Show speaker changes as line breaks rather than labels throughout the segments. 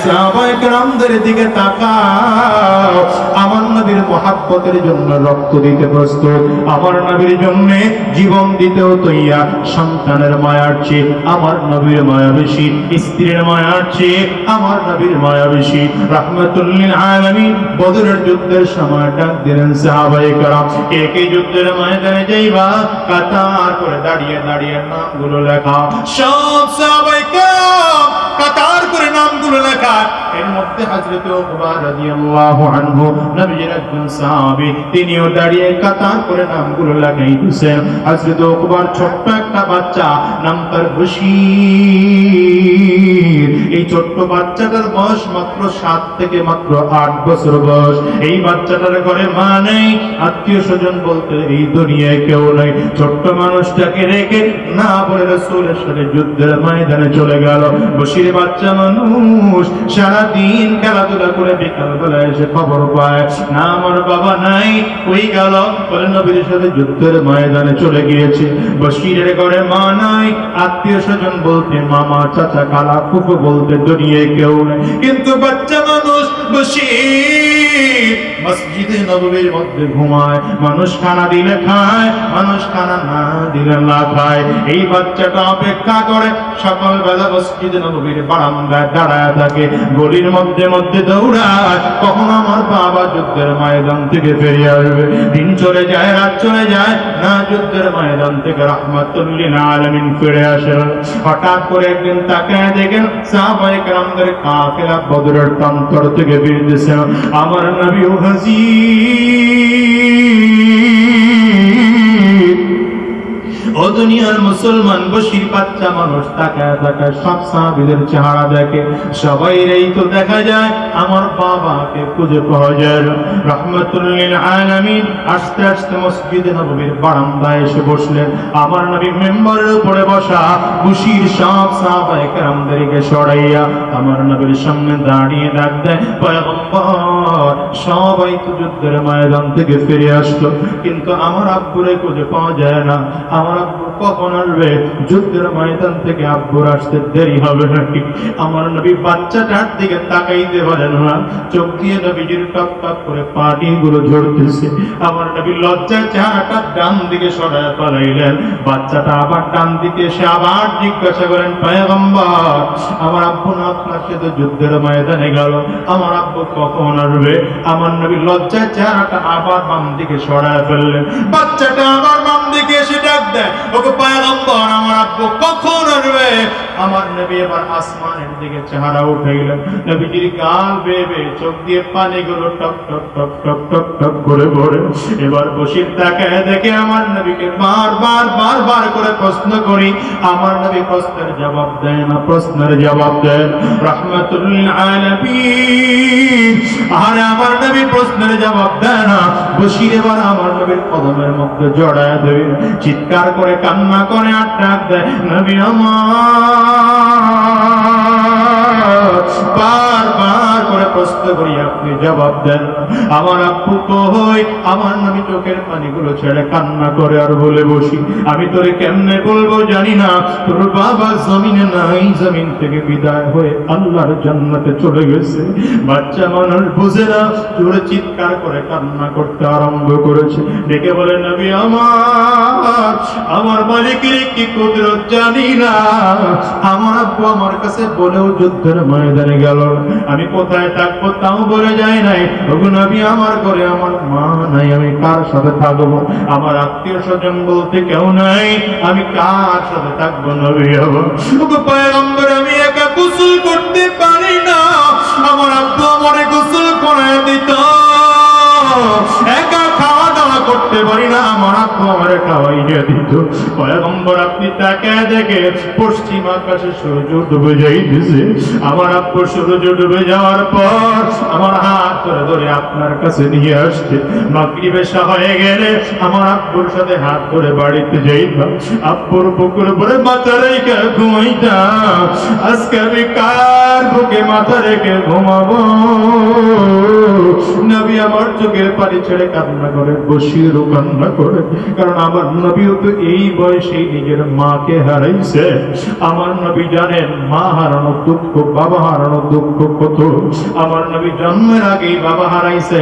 সাহাবায়ে কেরামদের দিকে তাকাও, আমার নবীর মহব্বতের জন্য রক্ত দিতে প্রস্তুত, আমার নবীর জন্য জীবন দিতেও তৈয়ার। সন্তানের মায়ার চেয়ে আমার নবীর মায়া বেশি, স্ত্রীর মায়ার চেয়ে আমার নবীর মায়া বেশি। রাহমাতুল লিল আলামিন বদরের যুদ্ধের সময় ডাক দিলেন সাহাবায়ে কেরাম, একই যুদ্ধের ময়দানে যাইবা, কাতার করে দাঁড়িয়ে দাঁড়িয়ে নামগুলো লেখা। সব সাহাবায়ে কেরাম কাতার করে নামগুলো লেখা। এর মধ্যে হযরত উকবা রাদিয়াল্লাহু আনহু নবীর একজন সাহাবী, তিনিও দাঁড়িয়ে কাতার করে নামগুলো লাগাইতেছেন। হযরত উকবার ছোট্ট একটা বাচ্চা, নাম তার বশীর। এই ছোট্ট বাচ্চাটার বয়স মাত্র 7 থেকে মাত্র 8 বছর বয়স। এই বাচ্চাটার ঘরে মা নেই, আত্মীয় স্বজন বলতে এই দুনিয়ায় কেউ নাই। ছোট্ট মানুষটাকে রেখে না বলে রাসূলের সাথে যুদ্ধের ময়দানে চলে গেল। বশীর বাচ্চা মানুষ সারাদিন খেলাধুলা করে বিকাল বেলা এসে খবর পায় না আমার বাবা নাই, ওই গেল বলে নবীর সাথে যুদ্ধের ময়দানে চলে গিয়েছে। বশীরের ঘরে মা নাই, আত্মীয় স্বজন বলতে মামা চাচা খালা ফুফু বলতে দুনিয়ায় কেউ নেই। কিন্তু বাচ্চা মানুষ বশীর মসজিদে নববীর মধ্যে ঘুমায়। মানুষ খানা দিলে খায়, মানুষ খানা না দিলে না খায়। এই বাচ্চাটা অপেক্ষা করে সকালবেলা মসজিদে নববীর বারান্দায় দাঁড়ায় থাকে, গলির মধ্যে মধ্যে দৌড়ায়, কখন আমার বাবা যুদ্ধের ময়দান থেকে ফিরে আসবে। দিন চলে যায়, রাত চলে যায়, না যুদ্ধের ময়দান থেকে রাহমাতুল লিল আলামিন ফিরে আসে। হঠাৎ করে একদিন তাকায় দেখেন সাহাবায়ে কেরামদের কাফেলা বদরের প্রান্তর থেকে ফিরতেছে। আমার নবী ও দুনিয়ার মুসলমান বশীর বাচ্চা মানুষ তাকায় তাকায় সব সাহাবীদের চেহারা দেখে, সবাইরই তো দেখা যায়, আমার বাবাকে খুঁজে পাওয়া যায় না। রাহমাতুল লিল আলামিন আস্তে আস্তে মসজিদে নববীর বারান্দায় এসে বসলেন। আমার নবী মিম্বরের উপরে বসা, বশীর সব সাহাবায়ে কেরামদেরকে সরাইয়া আমার নবীর সামনে দাঁড়িয়ে ডাক দেয়, পয়গম্বর সবাই তো যুদ্ধের ময়দান থেকে ফিরে আসলো, কিন্তু আমার আব্বুরে খুঁজে পাওয়া যায় না। আমার আব্বু কখন আসবে? যুদ্ধের ময়দান থেকে আব্বুর আসতে দেরি হবে নাকি? আমার নবী বাচ্চাটার দিকে তাকাইতে পারেন না, চোখ দিয়ে নবীজির টপ টপ করে পানি গুলো ঝরতেছে। আমার নবী লজ্জায় চেহারাটা ডান দিকে সরায় পালাইলেন। বাচ্চাটা আবার ডান দিকে এসে আবার জিজ্ঞাসা করেন, পয়গম্বর আমার আব্বু না আপনার সাথে যুদ্ধের ময়দানে গেল, আমার আব্বু কখন আসবে? আমার নবী লজ্জায় চেহারাটা আবার বাম দিকে সরায় ফেললেন। বাচ্চাটা আবার বাম দিকে এসে ডাক দেয়, ওগো পয়গম্বর আমার আব্বু কখন আসবে? আমার নবী এবার আসমানের দিকে চেহারা উঠাইলেন। নবীজির গাল বেয়ে বেয়ে চোখ দিয়ে পানিগুলো টপ টপ টপ টপ টপ টপ করে পড়ে। এবার বশীর তাকায় দেখে আমার নবীকে বারবার করে প্রশ্ন করি, আমার নবী প্রশ্নের জবাব দেয় না, প্রশ্নের জবাব দেন। রাহমাতুল লিল আলামিন আরে আমার নবী প্রশ্নের জবাব দেয় না। বশীর এবার আমার নবীর কদমের মধ্যে জড়ায় দেয়, চিৎকার করে কান্না করে আর ডাক দেয়, নবী আমার বারবার করে প্রশ্ন করি, আপনি জবাব দেন। আমার আব্বু কই? আমার নবী চোখের পানিগুলো ছেড়ে কান্না করে আর বলে বসি, আমি তোরে কেমনে বলবো জানি না, তোর বাবা জমিনে নাই, জমিন থেকে বিদায় হয়ে আল্লাহর জান্নাতে চলে গেছে। বাচ্চা মানুষ বুঝে না, জোরে চিৎকার করে কান্না করতে আরম্ভ করেছে। ডেকে বলে, নবী আমার মালিকের কি কুদরত জানি না, আমার আব্বু আমার কাছে বলেও যুদ্ধের ময়দানে গেল, আমি কোথায় থাকবো তাও বলে যায় নাই। ওগো নবী আমার ঘরে আমার মা নাই, আমি কার সাথে থাকবো? আমার আত্মীয় স্বজন বলতে কেউ নাই, আমি কার সাথে থাকবো নবী? ওগো পয়গম্বর আমি একা গোসল করতে পারি না, আমার আব্বু আমারে গোসল করে দিত। একা খাওয়া দাওয়া করতে পারি না, আমার আব্বু আমারে খাওয়াইয়া দিত। পয়গম্বর আপনি তাকায় দেখে পশ্চিম আকাশে সূর্য ডুবে যাইতেছে। আমার আব্বু সূর্য ডুবে যাওয়ার পর আমার হাত ধরে ধরে আপনার কাছে নিয়ে আসতে, মাগরিব এশা হয়ে গেলে আমার আব্বুর সাথে হাত ধরে বাড়িতে যাইতাম, আব্বুর বুকের উপরে মাথা রেখে ঘুমাইতাম। আজকে আমি কার বুকে মাথা রেখে ঘুমাবো? নবী আমার চোখের পানি ছেড়ে কান্না করে, বসিরও কান্না করে। কারণ আমার নবীও তো এই বয়সে নিজের মাকে হারাইছে। আমার নবী জানেন মা হারানো দুঃখ, বাবা হারানো দুঃখ কত। আমার নবী জন্মের আগেই বাবা হারাইছে,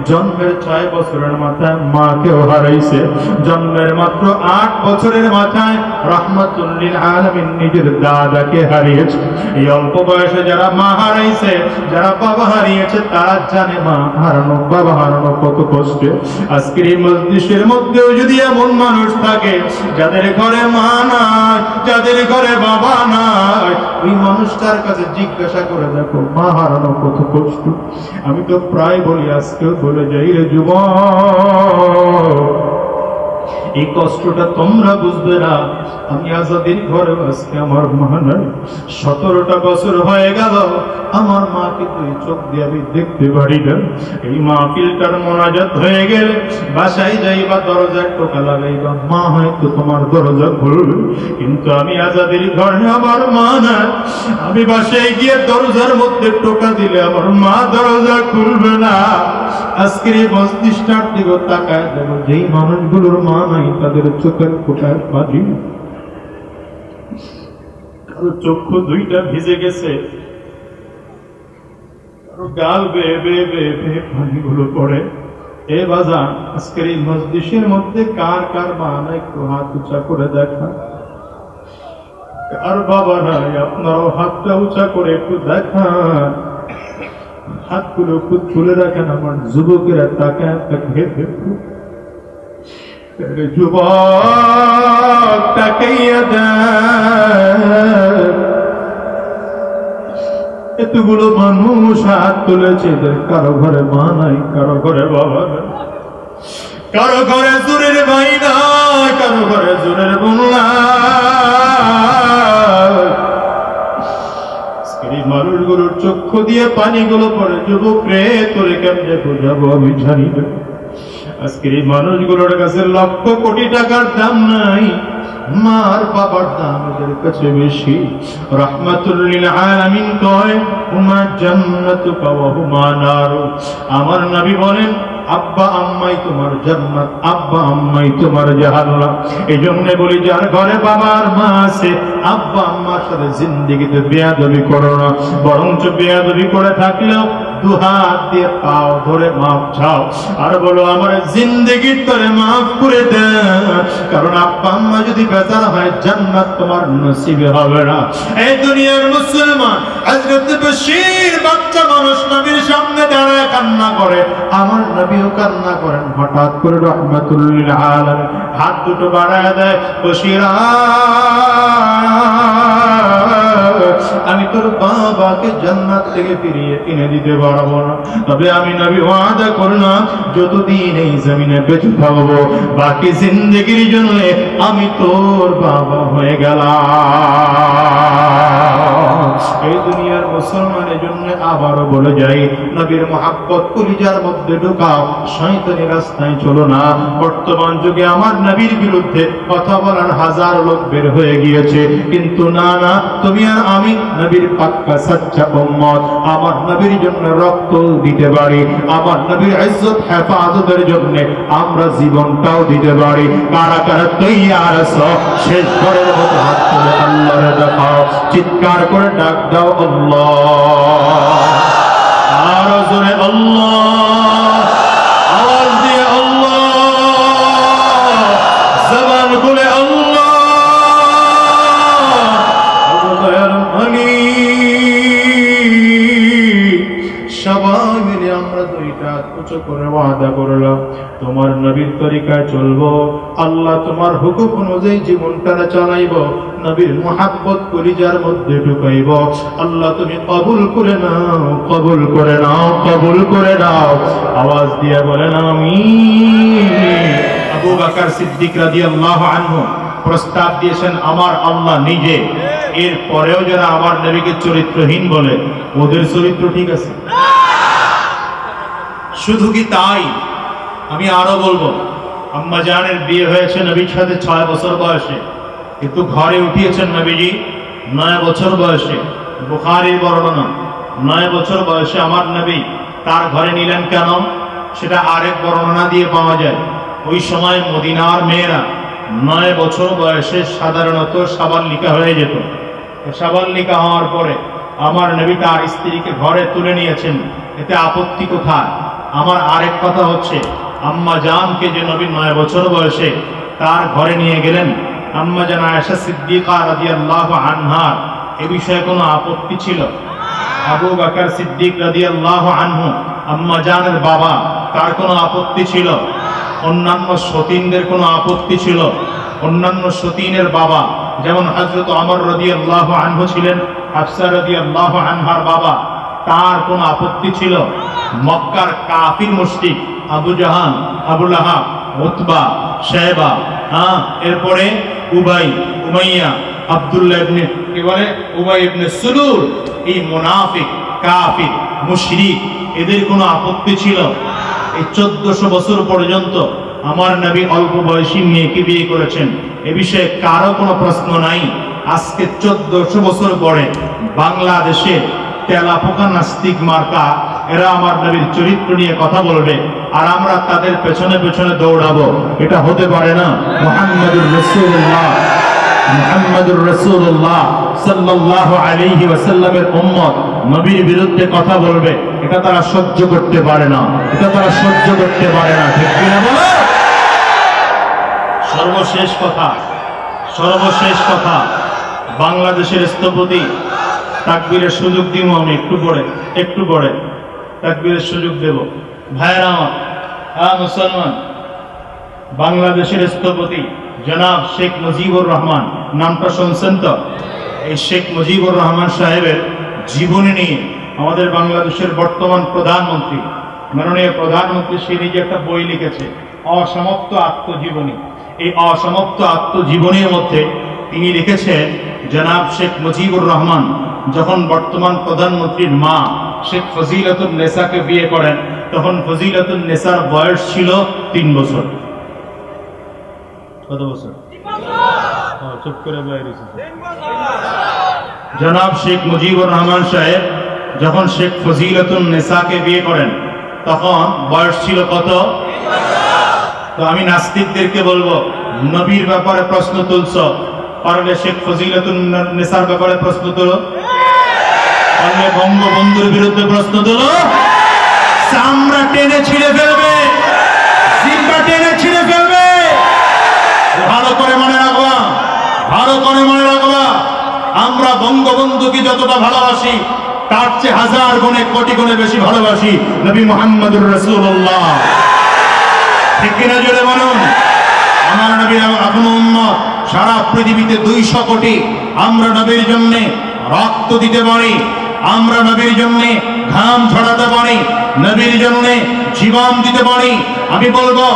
জন্মের 6 বছরের মাথায় মাকেও হারাইছে, জন্মের মাত্র 8 বছরের মাথায় রাহমাতুল লিল আলামিন নিজের দাদাকে হারিয়েছে। এই অল্প বয়সে যারা মা হারাইছে, যারা বাবা হারিয়েছে, তারা জানে মা হারানো, বাবা হারানো কত কষ্টে। আজকের এই মজলিসের মধ্যেও যদি এমন মানুষ থাকে যাদের ঘরে মা নাই, যাদের ঘরে বাবা নাই, ওই মানুষটার কাছে জিজ্ঞাসা করে দেখো মা হারানো কত কষ্ট। আমি তো প্রায় বলি, আজকেও বলে যাই, রে যুবক, এই কষ্টটা তোমরা বুঝবে না। আমি আজাদির ঘরে আজকে আমার মা নাই, 17টা বছর হয়ে গেল আমার মাকে তুই চোখ দিয়ে আমি দেখতে পারি না। এই মাহফিলটার মোনাজাত হয়ে গেলে বাসায় যাইবা, দরজায় টোকা লাগাইবা, মা হয়তো তোমার দরজা খুলবে, কিন্তু আমি আজাদির ঘরে আমার মা নাই। আমি বাসায় গিয়ে দরজার মধ্যে টোকা দিলে আমার মা দরজা খুলবে না। আজকের এই মজলিসটার দিকে তাকায় দেখো, যেই মানুষগুলোর মা নাই তাদের চোখের কোটায় পানি, কারো চক্ষু 2টা ভিজে গেছে, কারো গাল বেয়ে বেয়ে বেয়ে বেয়ে পানিগুলো পড়ে। এ বাজান, আজকের এই মজলিসের মধ্যে কার কার মা নাই একটু হাত উঁচা করে দেখা। কার বাবা নাই আপনারাও হাতটা উঁচা করে একটু দেখা। হাতগুলো একটু তুলে রাখেন আমার যুবকেরা, তাকায় তাকিয়ে দেখো। যুবক তাকাইয়া দেখ, এতগুলো মানুষ হাত তুলেছে, কারো ঘরে মা নাই, কারো ঘরে বাবা নাই, কারো ঘরে জোরের ভাই নাই, কারো ঘরে জোরের বোন নাই। এই মানুষগুলোর চক্ষু দিয়ে পানিগুলো পড়ে। যুবক রে, তোরে কেমনে বোঝাবো আমি জানি না। আজকের এই মানুষগুলোর কাছে লক্ষ কোটি টাকার দাম নাই, মার বাবার দাম এদের কাছে বেশি। রাহমাতুল লিল আলামিন কয়, হুমা জান্নাতুকা ওয়া হুমা নার। আমার নবী বলেন, আব্বা আম্মাই তোমার জান্নাত, আব্বা আম্মাই তোমার জাহান্নাম। এই জন্য বলি, যার ঘরে বাবা আর মা আছে, আব্বা আম্মার সাথে জিন্দেগিতে বেয়াদবি করো না। বরঞ্চ বেয়াদবি করে থাকলেও 2 হাত দিয়ে পাও ধরে মাফ চাও, আর বলো আমার জিন্দেগির তরে মাফ করে দে। কারণ আব্বা আম্মা যদি বেচারা হয়, জান্নাত তোমার নসিবে হবে না। এই দুনিয়ার মুসলমান হযরত বশীর বাচ্চা মানুষ নবীর সামনে দাঁড়ায় কান্না করে, আমার নবীও কান্না করেন। হঠাৎ করে রাহমাতুল লিল আলামিন হাত দুটো বাড়ায় দেয়, বশীরা, আমি তোর বাবাকে জান্নাত থেকে ফিরিয়ে এনে দিতে পারবো না, তবে আমি নবী ওয়াদা করলাম, যতদিন এই জমিনে বেঁচে থাকবো বাকি জিন্দেগির জন্য আমি তোর বাবা হয়ে গেলাম। এই দুনিয়ার মুসলমানের জন্য আবারও বলে যাই, নবীর মহাব্বত কলিজার মধ্যে ঢোকাও, শয়তানি রাস্তায় চলো না। বর্তমান যুগে আমার নবীর বিরুদ্ধে কথা বলার হাজার লোক বের হয়ে গিয়েছে, কিন্তু না না, তুমি আর আমি নবীর পাক্কা সাচ্চা উম্মত। আমার নবীর জন্য রক্ত দিতে পারি, আমার নবীর ইজ্জত হেফাজতের জন্য আমরা জীবনটাও দিতে পারি। কারা কারা তৈয়ার আছো? শেষ করার মতো হাত তুলে আল্লাহরে দেখাও, চিৎকার করে ডাক দাও আল্লাহ, আরো জোরে আল্লাহ, আওয়াজ দিয়ে আল্লাহ, জবান খুলে আল্লাহ। সবাই মিলে আমরা 2টা উঁচু করে ওয়াদা করলাম, তোমার নবীর তরিকায় চলবো, আল্লাহ তোমার হুকুম অনুযায়ী জীবনটা চালাইব, নবীর মুহাব্বত কলিজার মধ্যে ঢুকাইব। আল্লাহ তুমি কবুল করে নাও, কবুল করে নাও, কবুল করে নাও। আওয়াজ দিয়ে বলেন আমিন। আবু বকর সিদ্দিক রাদিয়াল্লাহু আনহু প্রস্তাব দিয়েছেন আমার আল্লাহ নিজে। এর পরেও যারা আমার নবীকে চরিত্রহীন বলে, ওদের চরিত্র ঠিক আছে? শুধু কি তাই, আমি আরো বলবো, আম্মা জানের বিয়ে হয়েছে নবীর সাথে 6 বছর বয়সে, কিন্তু ঘরে উঠিয়েছেন নবীজি 9 বছর বয়সে। বুখারীর বর্ণনা, 9 বছর বয়সে আমার নবী তার ঘরে নিলেন কেন? সেটা আরেক বর্ণনা দিয়ে পাওয়া যায়। ওই সময় মদিনার মেয়েরা 9 বছর বয়সে সাধারণত সাবাল্লিকা হয়ে যেত। সাবাল্লিকা হওয়ার পরে আমার নবী তার স্ত্রীকে ঘরে তুলে নিয়েছেন, এতে আপত্তি কোথায়? আমার আরেক কথা হচ্ছে, আম্মা জানকে যে নবী 9 বছর বয়সে তার ঘরে নিয়ে গেলেন, আম্মা জান আয়েশা সিদ্দিকা রাদিয়াল্লাহু আনহার এ বিষয়ে কোনো আপত্তি ছিল? আবু বকর সিদ্দিক রাদিয়াল্লাহু আনহু আম্মা জানের বাবা, তার কোনো আপত্তি ছিল? অন্যান্য সতীনদের কোনো আপত্তি ছিল? অন্যান্য সতীনের বাবা যেমন হযরত ওমর রাদিয়াল্লাহু আনহু ছিলেন, হাফসা রাদিয়াল্লাহু আনহার বাবা, তার কোনো আপত্তি ছিল? মক্কার কাফির মুশরিক আবু জাহাল, আবু লাহাব, উতবা, শায়বা, এরপরে উবাই, উমাইয়া, আব্দুল্লাহ ইবনে কি বলে উবাই ইবনে সুলুল, এই মুনাফিক কাফির মুশরিক, এদের কোনো আপত্তি ছিল? এই 1400 বছর পর্যন্ত আমার নবী অল্প বয়সী মেয়েকে বিয়ে করেছেন, এ বিষয়ে কারো কোনো প্রশ্ন নাই। আজকে 1400 বছর পরে বাংলাদেশে তেলাপোকা নাস্তিক মার্কা এরা আমার নবীর চরিত্র নিয়ে কথা বলবে, আর আমরা তাদের পেছনে পেছনে দৌড়াবো, এটা হতে পারে না। মুহাম্মাদুর রাসূলুল্লাহ, মুহাম্মাদুর রাসূলুল্লাহ সাল্লাল্লাহু আলাইহি ওয়াসাল্লামের উম্মত নবীর বিরুদ্ধে কথা বলবে, এটা তারা সহ্য করতে পারে না, এটা তারা সহ্য করতে পারে না, ঠিক কি না বলো? সর্বশেষ কথা, বাংলাদেশের স্থপতি তাকবীরের সুযোগ দিব আমি, একটু পরে তাকবীরের সুযোগ দেব। ভাইরা আমার, মুসলমান, বাংলাদেশের স্থপতি জনাব শেখ মুজিবুর রহমান, নামটা শুনছেন তো? এই শেখ মুজিবুর রহমান সাহেবের জীবনী নিয়ে আমাদের বাংলাদেশের বর্তমান প্রধানমন্ত্রী, মাননীয় প্রধানমন্ত্রী, সে নিজে একটা বই লিখেছে, অসমাপ্ত আত্মজীবনী। এই অসমাপ্ত আত্মজীবনীর মধ্যে তিনি লিখেছেন, জনাব শেখ মুজিবুর রহমান যখন বর্তমান প্রধানমন্ত্রীর মা শেখ ফজিলাতুন নেসাকে বিয়ে করেন, তখন ফজিলাতুন নেসার বয়স ছিল 3 বছর। কত বছর? চুপ করে বাইরে। জনাব শেখ মুজিবুর রহমান সাহেব যখন শেখ ফজিলাতুন নেসাকে বিয়ে করেন, তখন বয়স ছিল কত? তো আমি নাস্তিকদেরকে বলবো, নবীর ব্যাপারে প্রশ্ন তুলছ, পারলে শেখ ফজিলাতুন নেসার ব্যাপারে প্রশ্ন তুলো, পারলে বঙ্গবন্ধুর বিরুদ্ধে প্রশ্ন তুলো। চামড়া টেনে ছিঁড়ে ফেলবে, জিহ্বা টেনে ছিঁড়ে ফেলবে। ভালো করে মনে রাখবা, ভালো করে মনে রাখবা, আমরা বঙ্গবন্ধুকে যতটা ভালোবাসি তার চেয়ে 1000 গুণে কোটি গুণে বেশি ভালোবাসি নবী মুহাম্মদুর রাসূলুল্লাহ, ঠিক কিনা জোরে বলুন? আমার নবীর আপন উম্মত সারা পৃথিবীতে 200 কোটি। আমরা নবীর জন্য রক্ত দিতে পারি, আমরা নবীর জন্য ঘাম ঝরাতে পারি, নবীর জন্য জীবন দিতে পারি। আমি বলবো,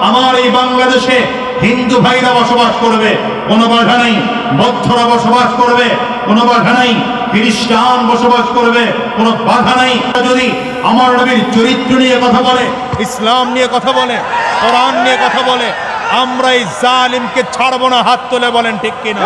আমার এই বাংলাদেশে হিন্দু ভাইরা বসবাস করবে, কোনো বাধা নেই। বৌদ্ধরা বসবাস করবে, কোনো বাধা নেই। খ্রিস্টান বসবাস করবে, কোনো বাধা নেই। যদি আমার নবীর চরিত্র নিয়ে কথা বলে, ইসলাম নিয়ে কথা বলে, কোরআন নিয়ে কথা বলে, আমরা এই জালিমকে ছাড়বো না। হাত তুলে বলেন ঠিক কিনা?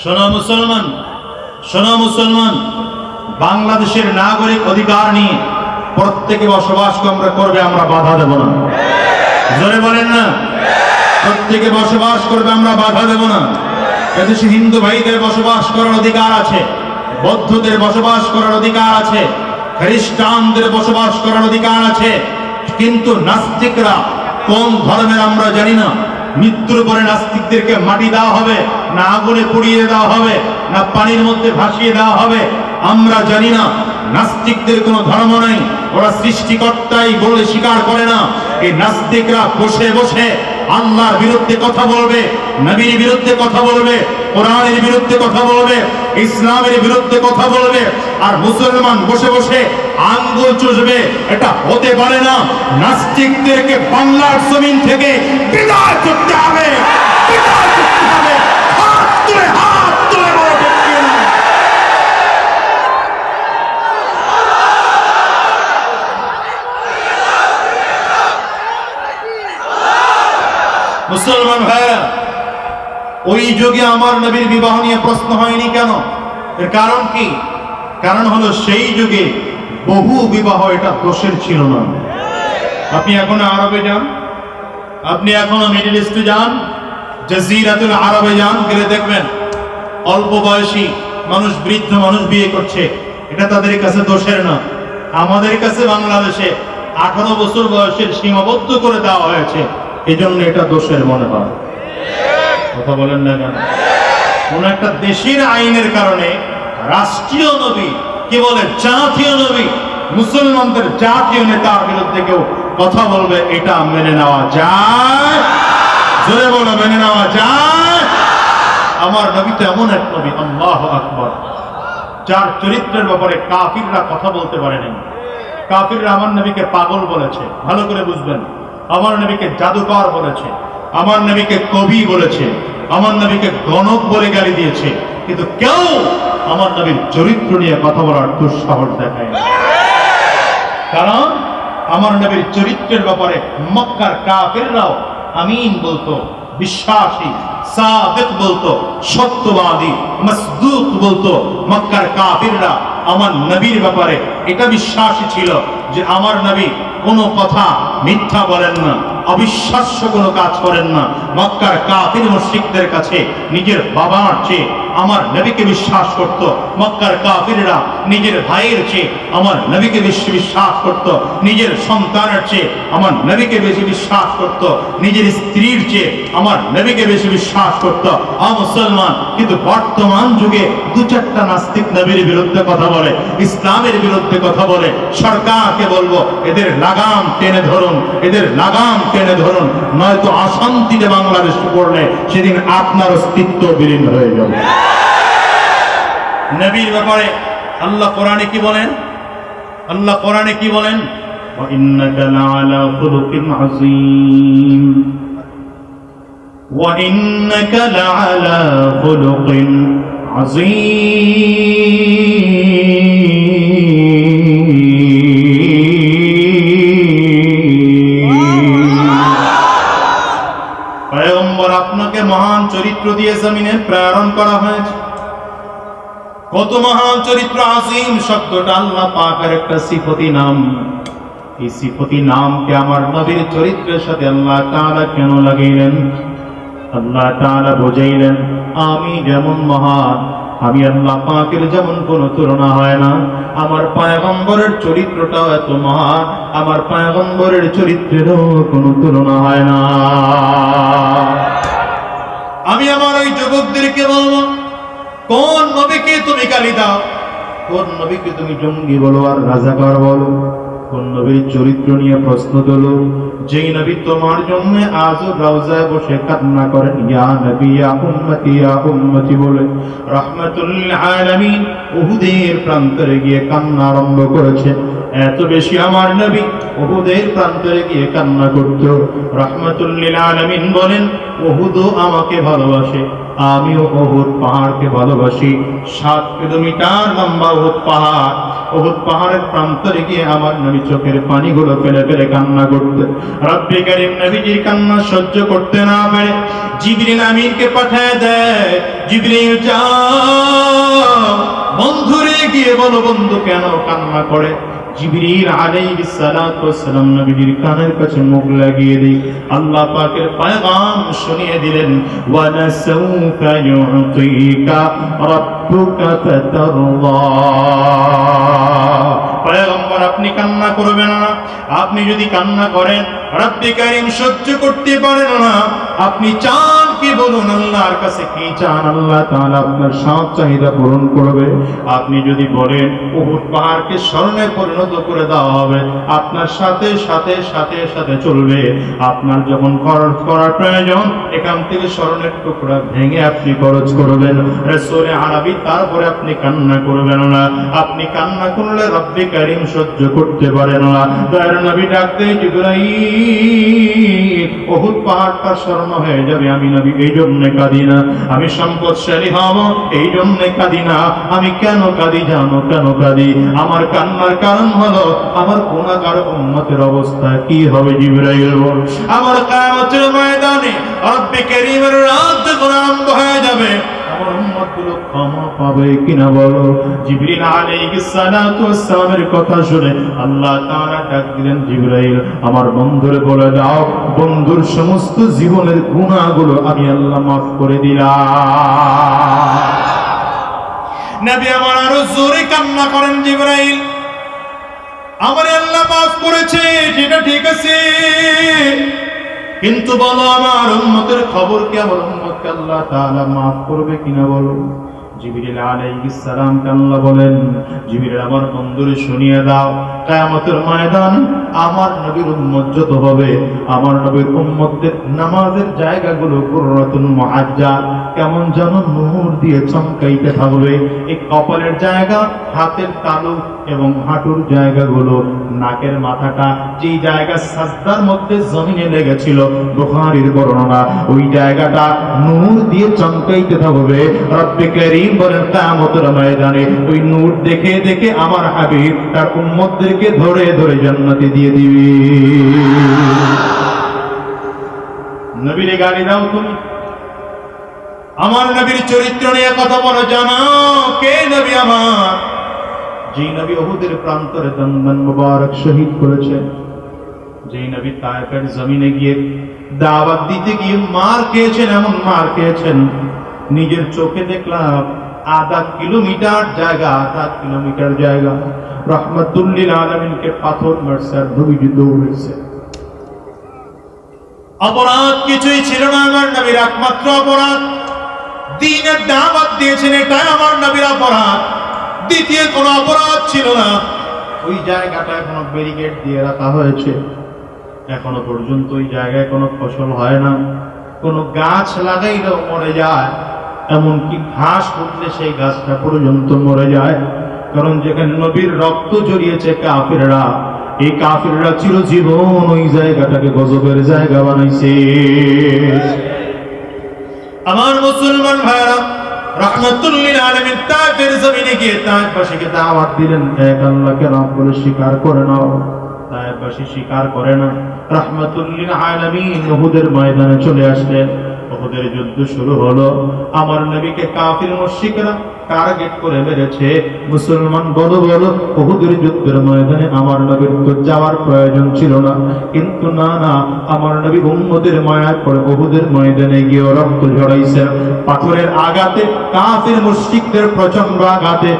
শোনো মুসলমান, শোনো মুসলমান, বাংলাদেশের নাগরিক অধিকার নিয়ে প্রত্যেকে বসবাস করবে, আমরা বাধা দেব না। জোরে বলেন না? প্রত্যেকে বসবাস করবে, আমরা বাধা দেব না। এদেশে হিন্দু ভাইদের বসবাস করার অধিকার আছে, বৌদ্ধদের বসবাস করার অধিকার আছে, খ্রিস্টানদের বসবাস করার অধিকার আছে। কিন্তু নাস্তিকরা কোন ধর্মের আমরা জানি না। মৃত্যুর পরে নাস্তিকদেরকে মাটি দেওয়া হবে, না আগুনে পুড়িয়ে দেওয়া হবে, না পানির মধ্যে ভাসিয়ে দেওয়া হবে, আমরা জানি না। নাস্তিকদের কোনো ধর্ম নেই, ওরা সৃষ্টিকর্তাই বলে স্বীকার করে না। এই নাস্তিকরা বসে বসে আল্লাহর বিরুদ্ধে কথা বলবে, নবীর বিরুদ্ধে কথা বলবে, কোরআনের বিরুদ্ধে কথা বলবে, ইসলামের বিরুদ্ধে কথা বলবে। আর মুসলমান বসে বসে আঙ্গুল চুষবে, এটা হতে পারে না। নাস্তিকদেরকে বাংলার জমিন থেকে বিদায় করতে হবে, বিদায় করতে হবে। হাত তুলে বলো ঠিক কিনা? মুসলমান ভাইরা, ওই যুগে আমার নবীর বিবাহ নিয়ে প্রশ্ন হয়নি কেন? এর কারণ কি? কারণ হলো সেই যুগে বহু বিবাহ এটা দোষের ছিল না। আপনি এখনো আরবে যান, আপনি এখনো মিডল ইস্টে যান, জাজিরাতুল আরবে যান, গেলে দেখবেন অল্প বয়সী মানুষ, বৃদ্ধ মানুষ বিয়ে করছে। এটা তাদের কাছে দোষের না। আমাদের কাছে বাংলাদেশে 18 বছর বয়সের সীমাবদ্ধ করে দেওয়া হয়েছে, এই জন্য এটা দোষের মনে হয়। কথা বলেন না কেন? কোন একটা দেশের আইনের কারণে রাষ্ট্রীয় নবী, কি বলে জাতীয় নবী, মুসলমানদের জাতীয় নেতার বিরুদ্ধে কেউ কথা বলবে, এটা মেনে নেওয়া যায়? জোরে বলো, মেনে নেওয়া যায়? আমার নবী তো এমন এক নবী, আল্লাহু আকবার, যার চরিত্রের ব্যাপারে কাফিররা কথা বলতে পারেনি। কাফিররা আমার নবীকে পাগল বলেছে, ভালো করে বুঝবেন। আমার নবীকে জাদুকর বলেছে, আমার নবীকে কবি বলেছে, আমার নবীকে গণক বলে গালি দিয়েছে, কিন্তু কেউ আমার নবীর চরিত্র নিয়ে কথা বলার দুঃসাহস দেখায় না। কারণ আমার নবীর চরিত্রের ব্যাপারে মক্কার কাফিররাও আমিন বলতো, বিশ্বাসী, সাদিক বলতো, সত্যবাদী, মাসদুক বলতো। মক্কার কাফিররা আমার নবীর ব্যাপারে এটা বিশ্বাসী ছিল যে আমার নবী কোনো কথা মিথ্যা বলেন না, অবিশ্বাস্য কোনো কাজ করেন না। মক্কার কাফির মুশরিকদের কাছে নিজের বাবার চেয়ে আমার নবীকে বিশ্বাস করত। মক্কার কাফিররা নিজের ভাইয়ের চেয়ে আমার নবীকে বেশি বিশ্বাস করত, নিজের সন্তানের চেয়ে আমার নবীকে বেশি বিশ্বাস করত, নিজের স্ত্রীর চেয়ে আমার নবীকে বেশি বিশ্বাস করত। মুসলমান, কিন্তু বর্তমান যুগে দু চারটা নাস্তিক নবীর বিরুদ্ধে কথা বলে, ইসলামের বিরুদ্ধে কথা বলে। সরকারকে বলবো, এদের লাগাম টেনে ধরুন, এদের লাগাম টেনে ধরুন, নয়তো অশান্তিতে বাংলাদেশ পড়লে সেদিন আপনার অস্তিত্ব বিলীন হয়ে যাবে। নবীর ব্যাপারে আল্লাহ কোরআনে কি বলেন? আল্লাহ কোরআনে কি বলেন? ওয়া ইন্নাকা লাআলা খুলুকিন আযীম, ওয়া ইন্নাকা লাআলা খুলুকিন আযীম। পয়গম্বর, আপনাকে মহান চরিত্র দিয়ে জমিনে প্রেরণ করা হয়েছে। কত মহান চরিত্র! আজিম শব্দটা আল্লাহ পাকের একটা সিফতি নাম। এই সিফতি নামকে আমার নবীর চরিত্রের সাথে আল্লাহ তাআলা কেন লাগাইলেন? আল্লাহ তাআলা বুঝাইলেন, আমি যেমন মহান, আমি আল্লাহ পাকের যেমন কোনো তুলনা হয় না। আমার পয়গম্বরের চরিত্রটাও এত মহান, আমার পয়গম্বরের চরিত্রেরও কোনো তুলনা হয় না। আমি আমার ওই যুবকদেরকে বলবো, কোন নবীকে তুমি গালি দাও, কোন নবীকে তুমি জঙ্গি বলো আর রাজাকার বলো, কোন নবীর চরিত্র নিয়ে প্রশ্ন তোলো, যেই নবী তোমার জন্য আজও রওজায় বসে কান্না করেন, ইয়া নবী ইয়া উম্মতি বলে, রাহমাতুল লিল আলামিন উহুদের প্রান্তরে গিয়ে কান্না আরম্ভ করেছে। এত বেশি আমার নবী উহুদের প্রান্তরে গিয়ে কান্না করত। রাহমাতুল লিল আলামিন বলেন, উহুদও আমাকে ভালোবাসে, আমিও উহুদ পাহাড়কে ভালোবাসি। 7 কিলোমিটার লম্বা উহুদ পাহাড়। উহুদ পাহাড়ের প্রান্তরে গিয়ে আমার নবী চোখের পানিগুলো ফেলে ফেলে কান্না করতে। রব্বে কারীম নবীজির কান্না সহ্য করতে না পেরে জিবরিল আমিনকে পাঠিয়ে দেয়, জিবরিল যাও বন্ধুরে গিয়ে বলো, বন্ধু কেন কান্না করে। জিবরিল আলাইহিস সালাতু ওয়াস সালাম নবীর কানের কাছে মুখ লাগিয়ে দিয়ে আল্লাহ পাকের পয়গাম শুনিয়ে দিলেন, ওয়া নাসাউফা ইউতিকা রাব্বুকা ফাতারদা। পয়গম্বর, আপনি কান্না করবেন না। আপনি যদি কান্না করেন, রব্বে কারীম সহ্য করতে পারেন না। আপনি চান কি বলুন, আল্লাহর কাছে কি চান, আল্লাহ তাআলা আপনার সব চাহিদা পূরণ করবে। আপনি যদি বলেন উহুদ পাহাড়কে স্মরণে পরিণত করে দেওয়া হবে, আপনার সাথে সাথে সাথে সাথে চলবে। আপনার যখন খরচ করার প্রয়োজন, এখান থেকে স্মরণের টুকরা ভেঙে আপনি খরচ করবেন। রাসূলে আরবি, তারপরে আপনি কান্না করবেন না। আপনি কান্না করলে রব্বে কারীম সহ্য করতে পারেন না। দয়ার নবী ডাকতে, জিবরাইল উহুদ পাহাড়টা স্মরণ হয়ে যাবে, আমি নবী এই জন্য কাঁদি না। আমি সম্পদশালী হব এই জন্য কাঁদি না। আমি কেন কাঁদি জানো? কেন কাঁদি? আমার কান্নার কারণ হলো আমার গুনাহগার উম্মতের অবস্থা কি হবে। জিবরাইল বল, আমার কিয়ামতের ময়দানে রব্বে কারীমের রাত যখন আরম্ভ হয়ে যাবে, আমার উম্মতগুলো ক্ষমা পাবে কিনা বলো। জিবরিল আলাইহিস সালাতু ওয়াস সালামের কথা শুনে আল্লাহ তাআলা ডাক দিলেন, জিবরাইল আমার বন্ধুরে বলে দাও, বন্ধুর সমস্ত জীবনের গুনাহগুলো আমি আল্লাহ মাফ করে দিলাম। নবী আমার আরো জোরে কান্না করেন, জিবরাইল আমার আল্লাহ মাফ করেছে, যেটা ঠিক আছে, কিন্তু বলো আমার উম্মতের খবর কি? আমার উম্মতকে আল্লাহ তাআলা মাফ করবে কিনা বলো। জিবরিল আলাইহিস সালাম আল্লাহ বলেন, জিবরিল আমার বন্ধুরে শুনিয়ে দাও, কিয়ামতের ময়দান আমার নবীর উম্মত যত হবে, আমার নবীর উম্মতদের নামাজের জায়গাগুলো কুররাতুন মুআজ্জাল, কেমন যেন নূর দিয়ে চমকাইতে থাকবে। এই কপালের জায়গা, হাতের তালু এবং হাঁটুর জায়গাগুলো, নাকের মাথাটা, যেই জায়গা সাজদার মধ্যে জমিনে লেগেছিল, বুখারীর বর্ণনা, ওই জায়গাটা নূর দিয়ে চমকাইতে থাকবে। রব্বে কারীম বলেন, কিয়ামতের ময়দানে ওই নূর দেখে দেখে আমার হাবিব তার উম্মতদেরকে ধরে ধরে জান্নাতে দিয়ে দিবে। নবীর গালি দাও তুমি, আমার নবীর চরিত্র নিয়ে কথা বলো, জানো কে নবী আমার? যে নবী উহুদের প্রান্তরে দন্দন মুবারক শহীদ করেছেন, যে নবী তায়েফের জমিনে গিয়ে দাওয়াত দিতে গিয়ে মার খেয়েছেন, এমন মার খেয়েছেন নিজের চোখে দেখলাম। আধা কিলোমিটার জায়গা রহমাতুল লিল আলামিনকে পাথর মারছে আর নবীজি দৌড়েছে। অপরাধ কিছুই ছিল না আমার নবীর, একমাত্র অপরাধ দ্বীনের দাওয়াত দিয়েছেন, এটাই আমার নবীর অপরাধ। দ্বিতীয় কোনো অপরাধ ছিল না। ওই জায়গাটা এখনো ব্যারিকেড দিয়ে রাখা হয়েছে, এখনো পর্যন্ত ওই জায়গায় কোনো ফসল হয় না, কোনো গাছ লাগাইলেও মরে যায়, এমনকি ঘাস উঠলে সেই গাছটা পর্যন্ত মরে যায়। কারণ যেখানে নবীর রক্ত জড়িয়েছে কাফিররা, এই কাফিররা চিরজীবন ওই জায়গাটাকে গজবের জায়গা বানাইছে। আমার মুসলমান ভাইরা, রাহমাতুল লিল আলামিন তায়েফের জমিনে গিয়ে তায়েফবাসীকে দাওয়াত দিলেন, এক আল্লাহকে রব বলে স্বীকার করে নাও। তায়েফবাসী স্বীকার করে না। রাহমাতুল লিল আলামিন উহুদের ময়দানে চলে আসলেন। উহুদের যুদ্ধ শুরু হলো। আমার নবীকে কাফির মুশরিকরা টার্গেট করে মেরেছে। মুসলমান বলো বলো, উহুদের যুদ্ধের ময়দানে আমার নবীর তো যাওয়ার প্রয়োজন ছিল না, কিন্তু না না, আমার নবী উম্মতের মায়া করে উহুদের ময়দানে গিয়ে রক্ত ঝরাইছেন। পাথরের আঘাতে, কাফির মুশরিকদের প্রচন্ড আঘাতে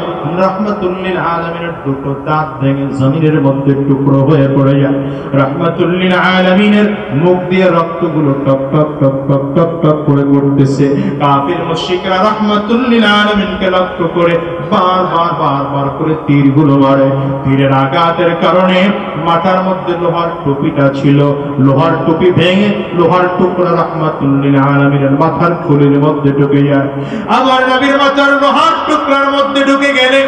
রাহমাতুল লিল আলামিনের দুটো দাঁত ভেঙে জমিনের মধ্যে টুকরো হয়ে পড়ে যায়। রাহমাতুল লিল আলামিনের মুখ দিয়ে রক্তগুলো টপ টপ টপ টপ টপ টপ করে পড়তেছে। কাফির মুশরিকরা রাহমাতুল লিল আলামিনকে লক্ষ্য করে বারবার করে তীরগুলো মারে। তীরের আঘাতের কারণে মাথার মধ্যে লোহার টুপিটা ছিল, লোহার টুপি ভেঙে লোহার টুকরা রাহমাতুল লিল আলামিনের মাথার খুলির মধ্যে ঢুকে যায়। আমার নবীর মাথার লোহার টুকরার মধ্যে ঢুকে গেলে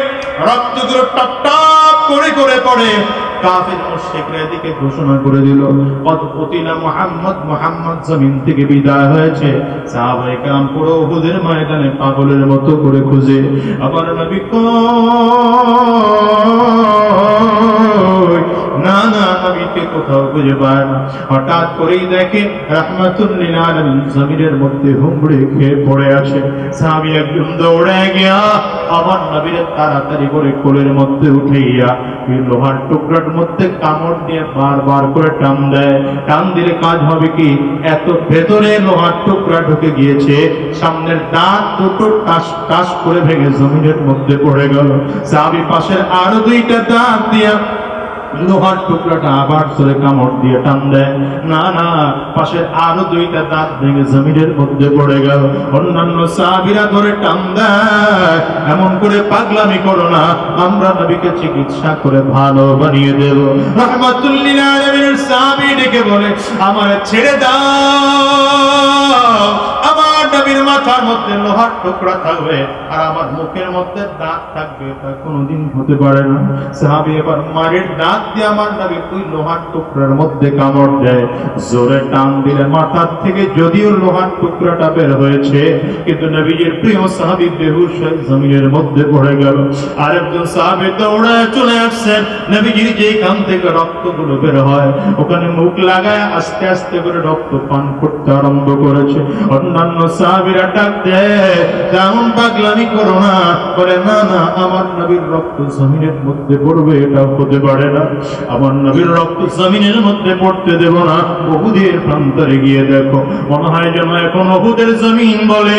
রক্তগুলো টপ টপ করে করে পড়ে। কাফির মুশরিকরা এদিকে ঘোষণা করে দিল, কতদিনা মুহাম্মদ জমিন থেকে বিদায় হয়েছে। সাহাবায়ে কেরাম পুরো উহুদের ময়দানে পাগলের মতো করে খুঁজে, আমার নবী না না, নবীকে কোথাও খুঁজে পায় না। হঠাৎ করেই দেখে রাহমাতুল লিল আলামিন জমিনের মধ্যে হুমড়ি খেয়ে পড়ে আছে। সাহাবী একজন দৌড়ে গিয়া আমার নবীর তাড়াতাড়ি করে কোলের মধ্যে উঠাইয়া লোহার টুকরার মধ্যে কামড় দিয়ে বারবার করে টান দেয়। টান দিলে কাজ হবে কি, এত ভেতরে লোহার টুকরা ঢুকে গিয়েছে, সামনের দাঁত দুটো টাস টাস করে ভেঙে জমিনের মধ্যে পড়ে গেল। সাহাবী পাশের আরো দুইটা দাঁত দিয়া লোহার টুকরাটা আবার ধরে কামড় দিয়ে টান দেয়, না না, পাশের আরো দুইটা দাঁত ভেঙে জমিনের মধ্যে পড়ে গেল। অন্যান্য সাহাবীরা ধরে টান দেয়, এমন করে পাগলামি করো না, আমরা নবীকে চিকিৎসা করে ভালো বানিয়ে দেব। রাহমাতুল লিল আলামিনের সাহাবী ডেকে বলে, আমার ছেড়ে দাও, আমার নবীর মাথার মধ্যে লোহার টুকরা থাকবে আর আমার মুখের মধ্যে দাঁত থাকবে, তা কোনোদিন হতে পারে না। সাহাবী এবার মারের দাঁত দিয়ে আমার নবীর ওই লোহার টুকরার মধ্যে কামড় দেয়, জোরে টান দিলে মাথার থেকে যদিও লোহার টুকরাটা বের হয়েছে, কিন্তু নবীর প্রিয় সাহাবী বেহুশ হয়ে জমিনের মধ্যে পড়ে গেল। আরেকজন সাহাবী দৌড়ায় চলে আসছেন, নবীজির যেই কান থেকে রক্তগুলো বের হয় ওখানে মুখ লাগায় আস্তে আস্তে করে রক্ত পান করতে আরম্ভ করেছে। অন্যান্য সাহাবীরা ডাক দেয়, যেমন পাগলামি করো না, বলে না না, আমার নবীর রক্ত জমিনের মধ্যে পড়বে এটা হতে পারে না, আমার নবীর রক্ত জমিনের মধ্যে পড়তে দেব না। উহুদের প্রান্তরে গিয়ে দেখো, মনে হয় যেন এখন উহুদের জমিন বলে,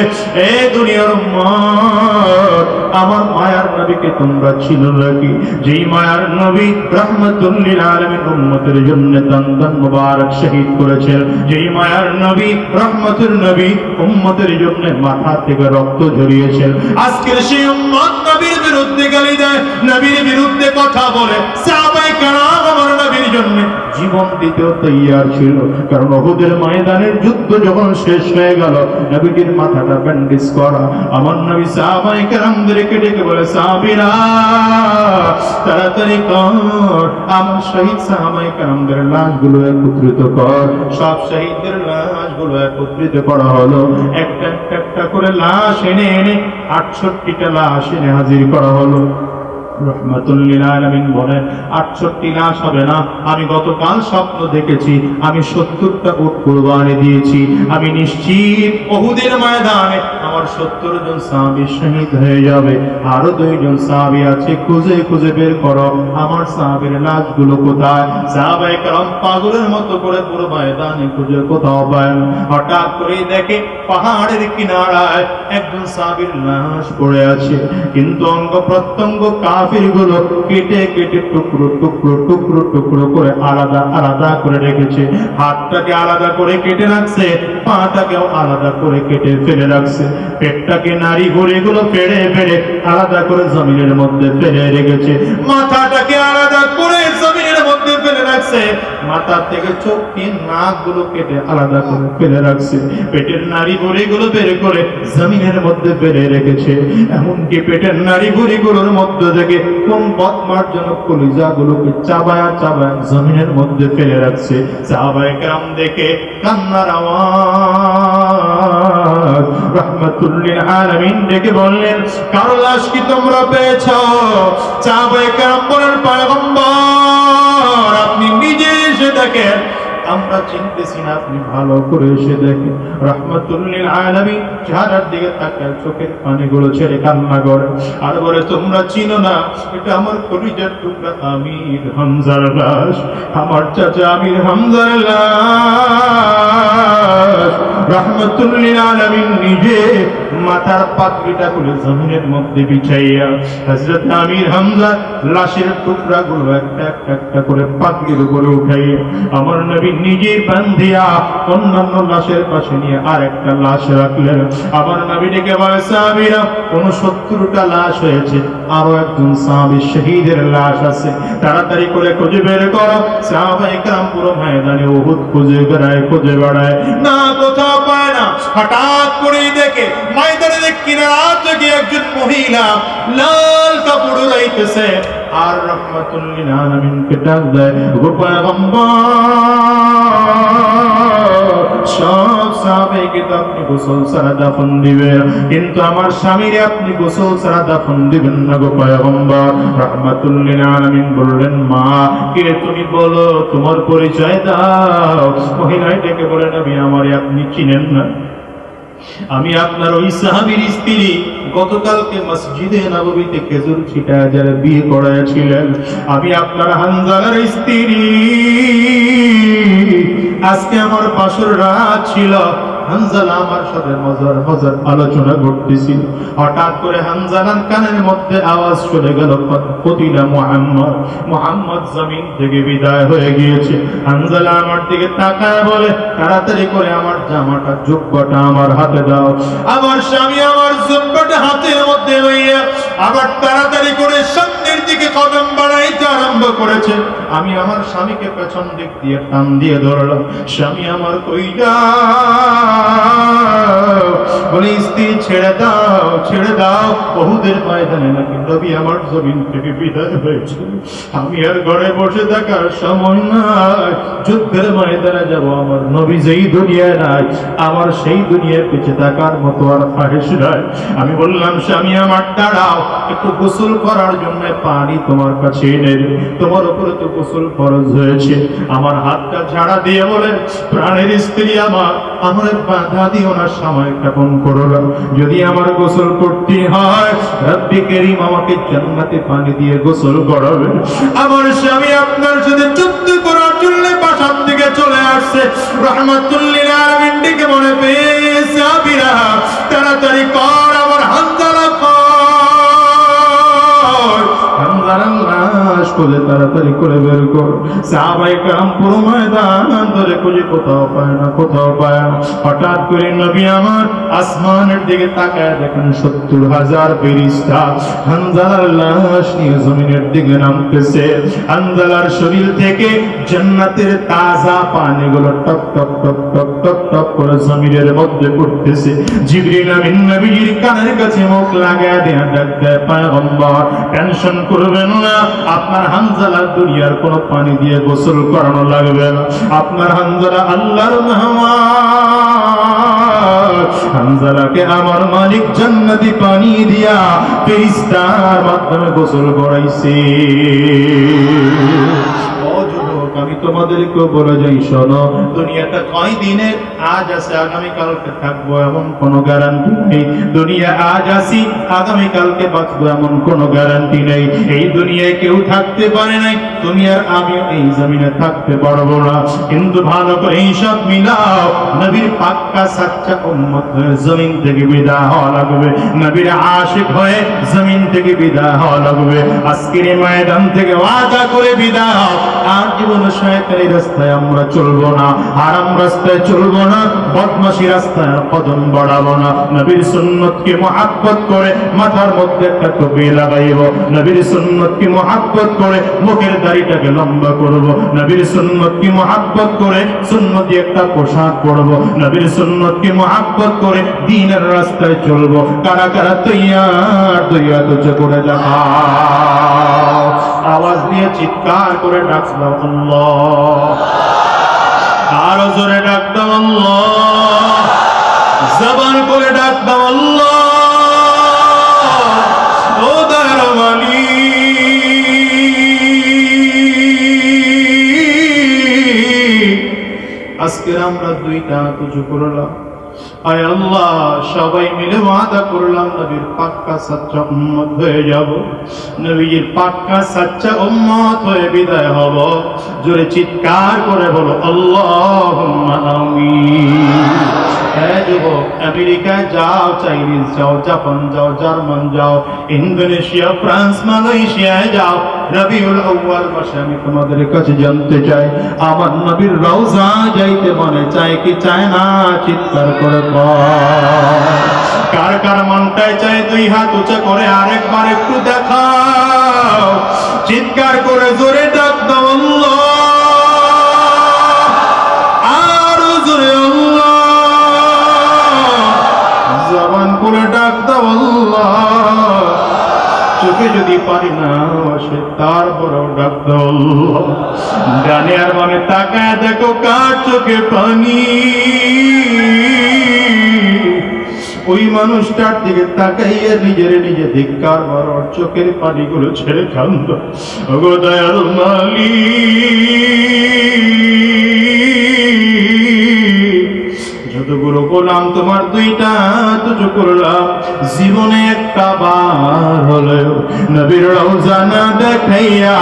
এ দুনিয়ার উম্মত, আমার মায়ার নবীকে তোমরা চিনো নাকি? যেই মায়ার নবী রাহমাতুল লিল আলামিন উম্মতের জন্য দান মুবারক শহীদ করেছেন, যেই মায়ার নবী রহমতের নবী উম্মতের জন্য মাথা থেকে রক্ত ঝরিয়েছেন, আজকের সেই উম্মত নবীর বিরুদ্ধে গালি দেয়, নবীর বিরুদ্ধে কথা বলে। সাহাবায়ে কেরাম আমার নবীর জন্য জীবন দিতেও তৈয়ার ছিল, কারণ উহুদের ময়দানের যুদ্ধ যখন শেষ হয়ে গেল, নবীর মাথাটা ব্যান্ডেজ করা। আমার নবী সাহাবায়ে কেরামদেরকে ডেকে বলে, সাহাবীরা তাড়াতাড়ি কর, আমার শহীদ সাহাবায়ে কেরামদের লাশগুলো একত্রিত কর। সব শহীদদের লাশগুলো একত্রিত করা হলো, একটা একটা করে লাশ এনে 68টা লাশ এনে হাজির করা হলো। রাহমাতুল লিল আলামিন বলেন, 68 লাশ হবে না, আমি গতকাল স্বপ্ন দেখেছি, আমি 70টা উট কুরবানি দিয়েছি, আমি নিশ্চিত উহুদের ময়দানে আমার 70 জন সাহাবী শহীদ হয়ে যাবে। আরো 2 জন সাহাবী আছে, খুঁজে খুঁজে বের করো আমার সাহাবীর লাশগুলো কোথায়। সাহাবায়ে কেরাম পাগলের মতো করে পুরো ময়দানে খুঁজে কোথাও পায় না। হঠাৎ করে দেখে পাহাড়ের কিনারায় একজন সাহাবীর লাশ পড়ে আছে, কিন্তু অঙ্গ প্রত্যঙ্গ কাফিরগুলো কেটে কেটে টুকরো টুকরো টুকরো টুকরো করে আলাদা আলাদা করে রেখেছে। হাতটাকে আলাদা করে কেটে রাখছে, পাটাকেও আলাদা করে কেটে ফেলে রাখছে, পেটটাকে নারী ভুঁড়িগুলো ফেড়ে ফেড়ে আলাদা করে জমিনের মধ্যে ফেলে রেখেছে, মাথাটাকে আলাদা করে জমিনের মধ্যে ফেলে রাখছে, মাথা থেকে চোখ তিন নাকগুলো কেটে আলাদা করে ফেলে রাখছে, পেটের নারী ভুঁড়িগুলো বের করে জমিনের মধ্যে ফেলে রেখেছে। এমনকি পেটের নারী ভুঁড়িগুলোর মধ্যে থেকে কোন বদমাশজনক কলিজাগুলোকে চাবায়া চাবায়া জমিনের মধ্যে ফেলে রাখছে। সাহাবায়ে কেরাম দেখে কান্নার আওয়াজ। রাহমাতুল লিল আলামিন ডেকে বললেন, কারো লাশ কি তোমরা পেয়েছো? সাহাবায়ে কেরাম বলেন, পয়গম্বর আপনি নিজে এসে দেখেন, আমরা চিনতেছি না, আপনি ভালো করে এসে দেখেন। রাহমাতুল লিল আলামিন চেহারার দিকে তাকায়, চোখের পানিগুলো ছেড়ে কান্না করে আর বলে, তোমরা চিনো না, এটা আমার কলিজার টুকরা আমির হামজার লাশ, আমার চাচা আমির হামজার লাশ। রাহমাতুল লিল আলামিন নিজে মাথার পাগড়িটা খুলে জমিনের মধ্যে বিছাইয়া হযরত আমির হামজা লাশের টুকরাগুলো একটা একটা করে পাগড়ির উপরে উঠাইয়া আমার নবী নিজে বান্ধিয়া অন্যান্য লাশের পাশে নিয়ে আরেকটা লাশ রাখলেন। আমার নবী ডেকে বলে, সাহাবীরা 69টা লাশ হয়েছে, আরো একজন সাহাবী শহীদের লাশ আছে, তাড়াতাড়ি করে খুঁজে বের করো। সাহাবায়ে কেরাম পুরো ময়দানে উহুদ খুঁজে বেড়ায় না, কোথাও পায় না। হঠাৎ করে দেখে ময়দানের কিনারা থেকে একজন মহিলা লাল কাপড় উড়াইতেছে আর রাহমাতুল লিল আলামিনকে ডাক দেয়, গো পয়গম্বর, সব সাহাবাকে তো আপনি গোসল ছাড়া দাফন দিবেন, কিন্তু আমার স্বামীরে আপনি গোসল ছাড়া দাফন দিবেন না গো পয়গম্বর। রাহমাতুল লিল আলামিন বললেন, মা কে তুমি বলো, তোমার পরিচয় দাও। মহিলাটি ডেকে বলেন, নবী আমারে আপনি চিনেন না, আমি আপনার ওই সাহাবীর স্ত্রী, গতকালকে মসজিদে নববীতে খেজুর ছিটায় যারা বিয়ে করাইছিলেন, আমি আপনার হানজালার স্ত্রী। আজকে আমার বাসর রাত ছিল, হানজালা আমার সাথে মজার মজার আলোচনা করতেছিল। হঠাৎ করে হানজালার কানের মধ্যে আওয়াজ চলে গেল, কতিলা মুহাম্মদ, মুহাম্মদ জমিন থেকে বিদায় হয়ে গিয়েছে। হানজালা আমার দিকে তাকায় বলে, তাড়াতাড়ি করে আমার জামাটা, জুব্বাটা আমার হাতে দাও। আমার স্বামী আমার জুব্বাটা হাতের মধ্যে লইয়া আবার তাড়াতাড়ি করে সামনের দিকে কদম বাড়াইতে আরম্ভ করেছে। আমি আমার স্বামীকে পেছন দিক দিয়ে টান দিয়ে ধরলাম। স্বামী আমার কই যাও বলে, স্ত্রী ছেড়ে দাও, ছেড়ে দাও, বহুদের ময়দানে নাকি নবী আমার জমিন থেকে বিদায় হয়েছে। আমি আর ঘরে বসে থাকার সময় নাই, যুদ্ধের ময়দানে যাব। আমার নবী যেই দুনিয়ায় নাই, আমার সেই দুনিয়ায় বেঁচে থাকার মতো আর খাহেশ নাই। আমি বললাম, স্বামী আমার দাঁড়াও, একটু গোসল করার জন্য পানি তোমার কাছে এনে দে, তোমার উপরে তো গোসল ফরজ হয়েছে। আমার হাতটা ঝাড়া দিয়ে বলে, প্রাণের স্ত্রী আমার বাধা দিও না, সময় ক্ষেপণ করো না। যদি আমার গোসল করতে হয়, রব্বি কারীম আমাকে জান্নাতে পানি দিয়ে গোসল করাবে। আমার স্বামী আপনার সাথে যুদ্ধ করার জন্য পাশার দিকে চলে আসছে। রাহমাতুল লিল আলামিন দিকে মনে পেয়েছে, সাবিরা তাড়াতাড়ি কর, আমার হানজালা তাড়াতাড়ি করে বের কর। সাহাবায়ে কেরাম পুরো ময়দান ধরে খুঁজে কোথাও পায় না, কোথাও পায় না। হঠাৎ করে নবী আমার আসমানের দিকে তাকায় দেখেন ৭০,০০০ ফেরেশতা হানজালার লাশ নিয়ে জমিনের দিকে নামতেছে। হানজালার শরীর থেকে জান্নাতের তাজা পানিগুলো টপ টপ টপ টপ টপ টপ করে জমিনের মধ্যে পড়তেছে। জিবরিল আমিন নবীর কানের কাছে মুখ লাগায় দেয়া ডাক দেয়, পয়গম্বর টেনশন করবেন না, আপনার হানজালা দুনিয়ার কোনো পানি দিয়ে গোসল করানো লাগবে না। আপনার হানজালা আল্লাহর মেহমান, হানজালাকে আমার মালিক জান্নাতি পানি দিয়া ফেরেশতার মাধ্যমে গোসল করাইছে। আমি তোমাদেরকে বলে যাই, শোনো, দুনিয়াটা কয় দিনের, আজ আছে আগামীকালকে থাকবো এমন কোনো গ্যারান্টি নেই। দুনিয়া আজ আসি আগামীকালকে বাঁচবো এমন কোনো গ্যারান্টি নেই। এই দুনিয়ায় কেউ থাকতে পারে নাই, তুমি আর আমি এই জমিনে থাকতে পারবো না। কিন্তু ভালো করে হিসাব মিলাও, নবীর পাক্কা সাচ্চা উম্মত হয়ে জমিন থেকে বিদায় হওয়া লাগবে, নবীর আশিক হয়ে জমিন থেকে বিদায় হওয়া লাগবে। আজকের এই ময়দান থেকে ওয়াদা করে বিদায় হও, আর জীবন শয়তানি রাস্তায় আমরা চলবো না, হারাম রাস্তায় চলবো না, বদমাশি রাস্তায় কদম বাড়াবো না। নবীর সুন্নতকে মুহাব্বত করে মাথার মধ্যে একটা টুপি লাগাইব, নবীর সুন্নতকে মুহাব্বত করে মুখের দাড়িটাকে লম্বা করব, নবীর সুন্নতকে মুহাব্বত করে সুন্নতি একটা পোশাক পরব, নবীর সুন্নতকে মুহাব্বত করে দ্বীনের রাস্তায় চলবো। কারা কারা তৈয়ার? তৈয়ার তো করে দেখা, আওয়াজ দিয়ে চিৎকার করে ডাক দাও আল্লাহ, আরো জোরে ডাক দাও আল্লাহ, জবান করে ডাক দাও আল্লাহ। ও দয়ার মালিক, আজকে আমরা দুইটা তুজু করলাম, আয় আল্লাহ সবাই মিলে ওয়াদা করলাম নবীর পাক্কা সাচ্চা উম্মত হয়ে যাব, নবীর পাক্কা সাচ্চা উম্মত হয়ে বিদায় হব। জোরে চিৎকার করে বলো আল্লাহুম্মা আমিন। আমেরিকায় যাও, চাইনিজ যাও, জাপান যাও, জার্মান যাও, ইন্দোনেশিয়া, ফ্রান্স, মালয়েশিয়ায় যাও, রবিউল আউয়াল মাসে আমি তোমাদের কাছে জানতে চাই, আমার নবীর রওজা যাইতে মনে চায় কি চায় না? চিৎকার করে কার কার মনটায় চায়? দুই হাত উঁচা করে আরেকবার একটু দেখাও, চিৎকার করে জোরে ডাক দাও আল্লাহ, আরো জোরে আল্লাহ, জবান করে ডাক দাও আল্লাহ। চোখে যদি পারি না সে তারপরও ডাক দাও আল্লাহ। ডানে আর বামে তাকায় দেখো কার চোখে পানি, ওই মানুষটার দিকে তাকাইয়া নিজের নিজে ধিক্কার মারো, চোখের পানিগুলো ছেড়ে কান্দ। ওগো দয়াল মালিক, যতগুলো গোলাম তোমার দুইটা তুজু করলাম, জীবনে একটা বার হলেও নবীর রওজা না দেখাইয়া,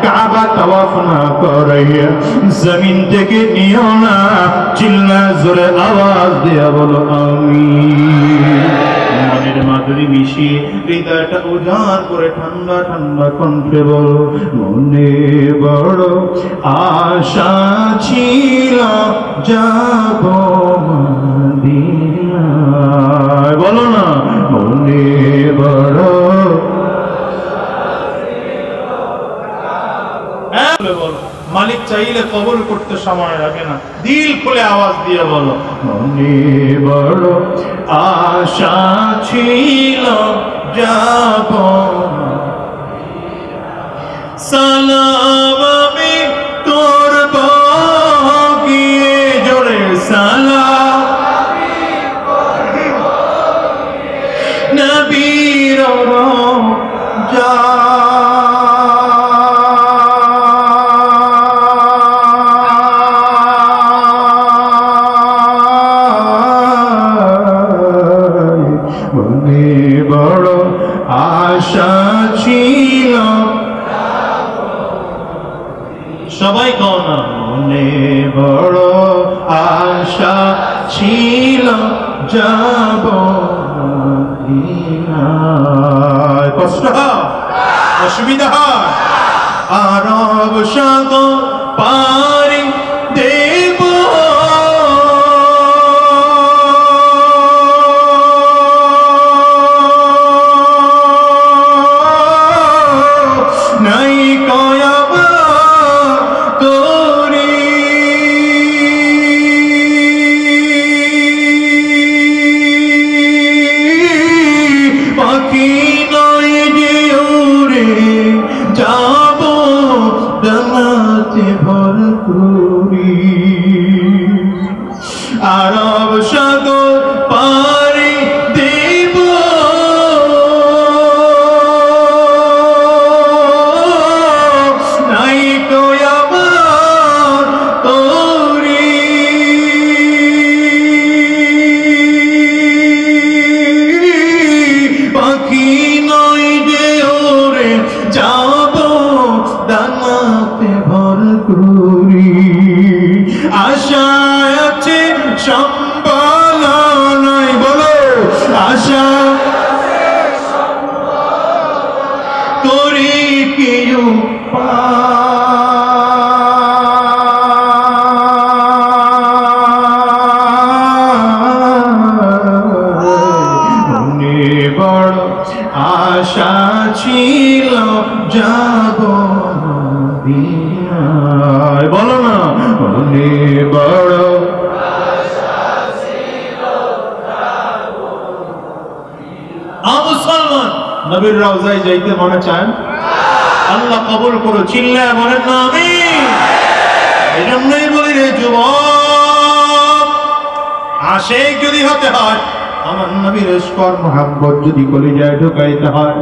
কাবা তাওয়াফ না করাইয়া জমিন থেকে নিও না। চিল্লা জোরে আওয়াজ দিয়া বলো আমিন। মনের মাধুরী মিশিয়ে হৃদয়টা উজাড় করে ঠান্ডা ঠান্ডা কণ্ঠে বলো, মনে বড় আশা ছিল যাব মদিনায়। বলো না, মনে বড় বলো। মালিক চাইলে কবুল করতে সময় লাগে না, দিল খুলে আওয়াজ দিয়ে বলো, মনে বড় আশা ছিল যাব। সালাম আমি করব গিয়ে, জোরে সালাম নবীর রওজা। মনে বড় আশা ছিল, সবাই কও না, মনে বড় আশা ছিল যাব মদিনায়। কষ্ট হয়, অসুবিধা হয়, আরব সাগর পারি দেব নাই কয়াবা তোরি। পাখি নয় যে উড়ে যাব ডানাতে ভর করি, আরব সাগর পারি দেব নাই কয়াবার তোরি। পাখি নয় যে ওরে যাব দানাতে ভর করি, আশা আছে সম্বল নাই। বলো, আশা করি কেউ মনে বড় আশা ছিল যাব মদিনায়। বলো না, মনে বড় মুসলমান নবীর রওজায় যাইতে মনে চান? আল্লাহ কবুল করো, চিল্লায় বলেন না আমিন। এজন্যই বলি রে যুবক, আশিক যদি হতে হয়, আমার নবীর ইশকর মুহাব্বত যদি কলিজায় ঢুকাইতে হয়,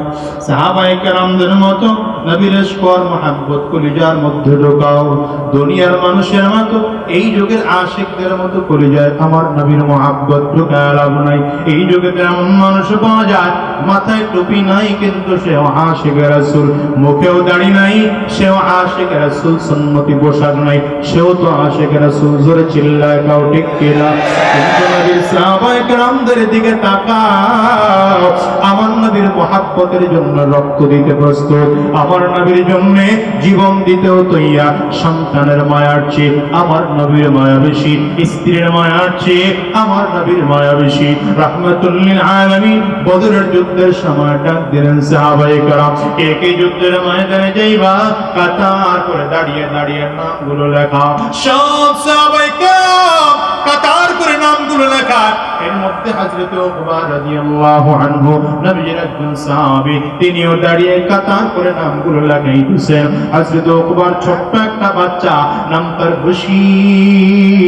সাহাবায়ে কেরামদের মতো নবীর ইশকর মুহাব্বত কলিজার মধ্যে ঢোকাও। দুনিয়ার মানুষের মতো, এই যুগের আশিকদের মতো কলিজায় আমার নবীর মুহাব্বত ঢুকায় লাভ নাই। এই যুগে এমন মানুষ পাওয়া যায়, মাথায় টুপি নাই কিন্তু সেও আশিকে রাসূল, মুখেও দাড়ি নাই সেও আশিকে রাসূল, সুন্নতি পোশাক নাই সেও তো আশিকে রাসূল। জোরে চিল্লায় কাও ঠিক কিনা? কিন্তু নবীর সাহাবায়ে কেরামদের দিকে তাকাও, আমার নবীর মুহাব্বতের জন্য রক্ত দিতে প্রস্তুত, আমার নবীর জন্য জীবন দিতেও তৈয়া। সন্তানের মায়ার চেয়ে আমার নবীর মায়া বেশি, স্ত্রীর মায়ার চেয়ে আমার নবীর মায়া বেশি। রাহমাতুল লিল আলামিন বদরের যুদ্ধের সময় ডাক দিলেন সাহাবায়ে কেরাম, কে কে যুদ্ধের ময়দানে যাইবা? কাতার করে দাঁড়িয়ে দাঁড়িয়ে নামগুলো লেখা। সব সাহাবায়ে কেরাম কাতার করে নামগুলো লেখা। এর মধ্যে হযরত উকবা রাদিয়াল্লাহু আনহু নবীর একজন সাহাবী, তিনিও দাঁড়িয়ে কাতার করে নামগুলো লাগাইতেছেন। হযরত উকবার ছোট্ট একটা বাচ্চা, নাম তার বশীর।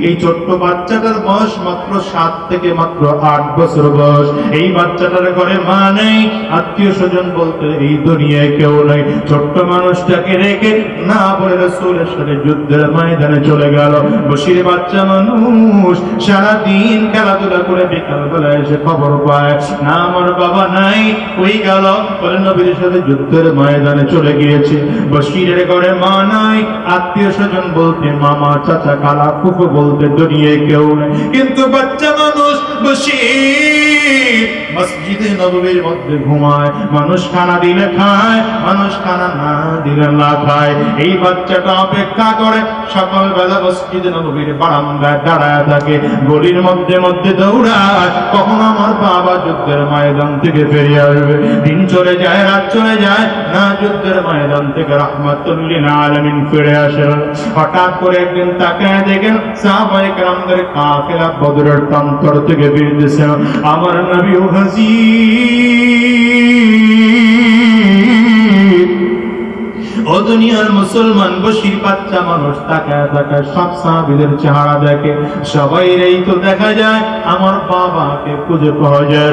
এই ছোট্ট বাচ্চাটার বয়স মাত্র 7 থেকে মাত্র 8 বছর বয়স। এই বাচ্চাটার ঘরে মা নেই, আত্মীয় স্বজন বলতে এই দুনিয়ায় কেউ নাই। ছোট্ট মানুষটাকে রেখে না বলে রাসূলের সাথে যুদ্ধের ময়দানে চলে গেল। বশীর বাচ্চা মানুষ সারাদিন খেলাধুলা করে বিকাল বেলা এসে খবর পায় না আমার বাবা নাই, ওই গেল বলে নবীর সাথে যুদ্ধের ময়দানে চলে গিয়েছে। বশীরের ঘরে মা নাই, আত্মীয় স্বজন বলতে মামা চাচা খালা ফুফু বলতে দুনিয়ায় কেউ নাই। কিন্তু বাচ্চা মানুষ বশীর মসজিদে নববীর মধ্যে ঘুমায়। মানুষ খানা দিলে খায়, মানুষ খানা না দিলে না খায়। এই বাচ্চাটা অপেক্ষা করে সকালবেলা মসজিদে নববীর বারান্দায় দাঁড়ায় থাকে, গলির মধ্যে মধ্যে দৌড়ায় কখন আমার বাবা যুদ্ধের ময়দান থেকে ফিরে আসবে। দিন চলে যায়, রাত চলে যায়, না যুদ্ধের ময়দান থেকে রাহমাতুল লিল আলামিন ফিরে আসে। হঠাৎ করে একদিন তাকায় দেখেন সাহাবায়ে কেরামদের কাফেলা বদরের প্রান্তর থেকে ফিরতেছে। আমার নবী ও দুনিয়ার মুসলমান বশীর বাচ্চা মানুষ তাকায় তাকায় সব সাহাবীদের চেহারা দেখে, সবাইরই তো দেখা যায় আমার বাবাকে খুঁজে পাওয়া যায়।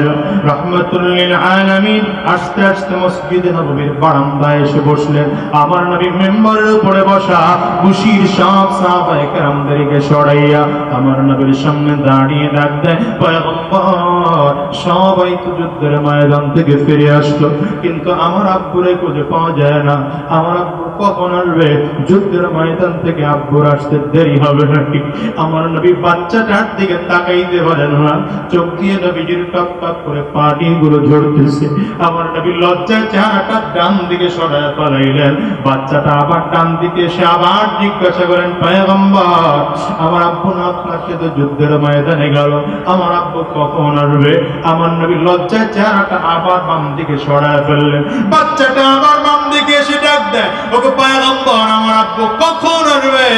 রাহমাতুল লিল আলামিন আস্তে আস্তে মসজিদে নববীর বারান্দায় এসে বসলেন। আমার নবী মিম্বরের উপরে বসা, বশীর সব সাহাবায়ে কেরামদেরকে সরাইয়া আমার নবীর সামনে দাঁড়িয়ে ডাক দেয়, পয়গম্বর সবাই তো যুদ্ধের ময়দান থেকে ফিরে আসলো, কিন্তু আমার আব্বুরে খুঁজে পাওয়া যায় না। আমার আব্বু কখন আসবে? যুদ্ধের ময়দান থেকে আব্বুর আসতে দেরি হবে নাকি? আমার নবী বাচ্চাটার দিকে তাকাইতে পারেন না, চোখ দিয়ে নবীজির টপ টপ করে পানিগুলো ঝরতেছে। আমার নবী লজ্জায় চেহারাটা ডান দিকে সরায় পালাইলেন। বাচ্চাটা আবার ডান দিকে এসে আবার জিজ্ঞাসা করেন, পয়গম্বর আমার আব্বু না আপনার সাথে যুদ্ধের ময়দানে গেল, আমার আব্বু কখন আসবে? আমার নবী লজ্জায় চেহারাটা আবার বাম দিকে সরায় ফেললেন। বাচ্চাটা আবার বাম দিকে এসে ডাক দেয়, ওগো পয়গম্বর আমার আব্বু কখন আসবে?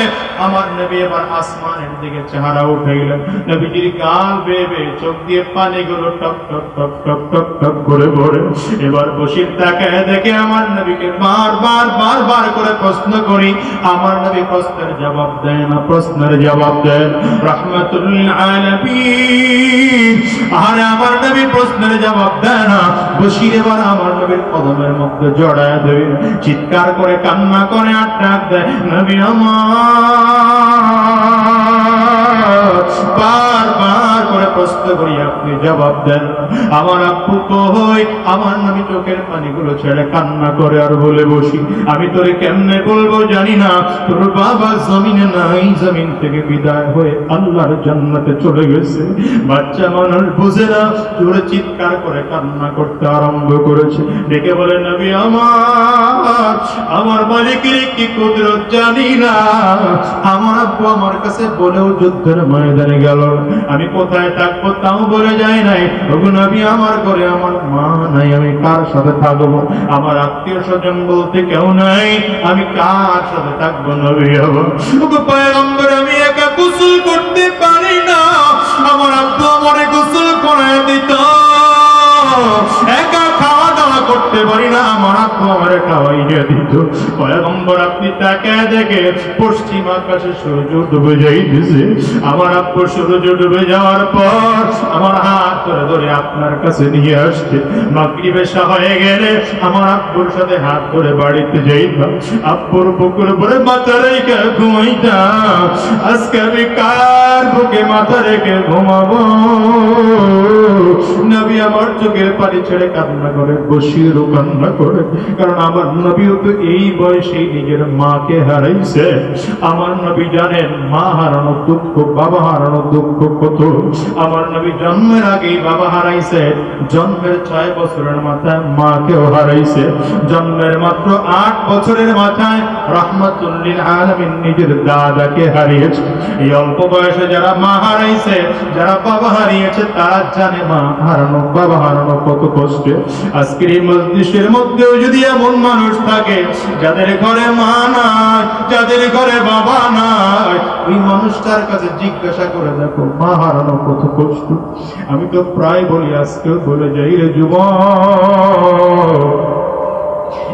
আমার নবী এবার আসমানের দিকে চেহারা উঠাইলেন। নবীজির গাল বেয়ে বেয়ে চোখ দিয়ে পানিগুলো টপ টপ টপ টপ টপ টপ করে পড়ে। এবার বশীর তাকায় দেখে আমার নবীকে বারবার করে প্রশ্ন করি, আমার নবী প্রশ্নের জবাব দেয় না, প্রশ্নের জবাব দেন। রাহমাতুল লিল আলামিন আরে আমার নবী প্রশ্নের জবাব দেয় না। বশীর এবার আমার নবীর কদমের মধ্যে জড়ায় দেবে, চিৎকার করে কান্না করে আর ডাক দেয়, নবী আমার বারবার করে প্রশ্ন করি আপনি জবাব দেন, আমার আব্বু কই? আমার নবী চোখের পানিগুলো ছেড়ে কান্না করে আর বলে বসি, আমি তোরে কেমনে বলবো জানি না, তোর বাবা জমিনে নাই, জমিন থেকে বিদায় হয়ে আল্লাহর জান্নাতে চলে গেছে। বাচ্চা মানুষ বুঝে না, জোরে চিৎকার করে কান্না করতে আরম্ভ করেছে। ডেকে বলে, নবী আমার মালিকের কি কুদরত জানি না, আমার আব্বু আমার কাছে বলেও যুদ্ধের ময়দানে গেল, আমি কোথায় থাকবো তাও বলে যায় নাই। ওগো নবী আমার ঘরে আমার মা নাই, আমি কার সাথে থাকবো? আমার আত্মীয় স্বজন বলতে কেউ নাই, আমি কার সাথে থাকবো? নবী ওগো পয়গম্বর আমি একা গোসল করতে পারি না, আমার আব্বু আমারে গোসল করায় দিত। একা খাওয়া দাওয়া করতে পারি না, আমার আব্বু আমারে খাওয়াইয়া দিত। পয়গম্বর আপনি তাকায় দেখে পশ্চিম আকাশে সূর্য ডুবে যাইতেছে। আমার আব্বু সূর্য ডুবে যাওয়ার পর আমার হাত ধরে ধরে আপনার কাছে নিয়ে আসতে, মাগরিব এশা হয়ে গেলে আমার আব্বুর সাথে হাত ধরে বাড়িতে যাইতাম, আব্বুর বুকের উপরে মাথা রেখে ঘুমাইতাম। আজকে আমি কার বুকে মাথা রেখে ঘুমাবো? নবী আমার চোখের পানি ছেড়ে কান্না করে, বশীরও কান্না করে, কারণ আমার নবীও তো এই বয়সেই নিজের মাকে হারাইছে। আমার নবী জানেন মা হারানো দুঃখ, বাবা হারানো দুঃখ কত। আমার নবী জন্মের আগেই বাবা হারাইছে, জন্মের 6 বছরের মাথায় মাকেও হারাইছে, জন্মের মাত্র 8 বছরের মাথায় রাহমাতুল লিল আলামিন নিজের দাদাকে হারিয়েছে। এই অল্প বয়সে যারা মা হারাইছে, যারা বাবা হারিয়েছে, তারা জানে মা হারানো, বাবা হারানো কত কষ্টে। আজকের এই মজলিসের মধ্যেও যদি এমন মানুষ থাকে যাদের ঘরে মা নাই, যাদের ঘরে বাবা নাই, ওই মানুষটার কাছে জিজ্ঞাসা করে দেখো মা হারানো কত কষ্ট। আমি তো প্রায় বলি, আজকেও বলে যাই রে যুবক,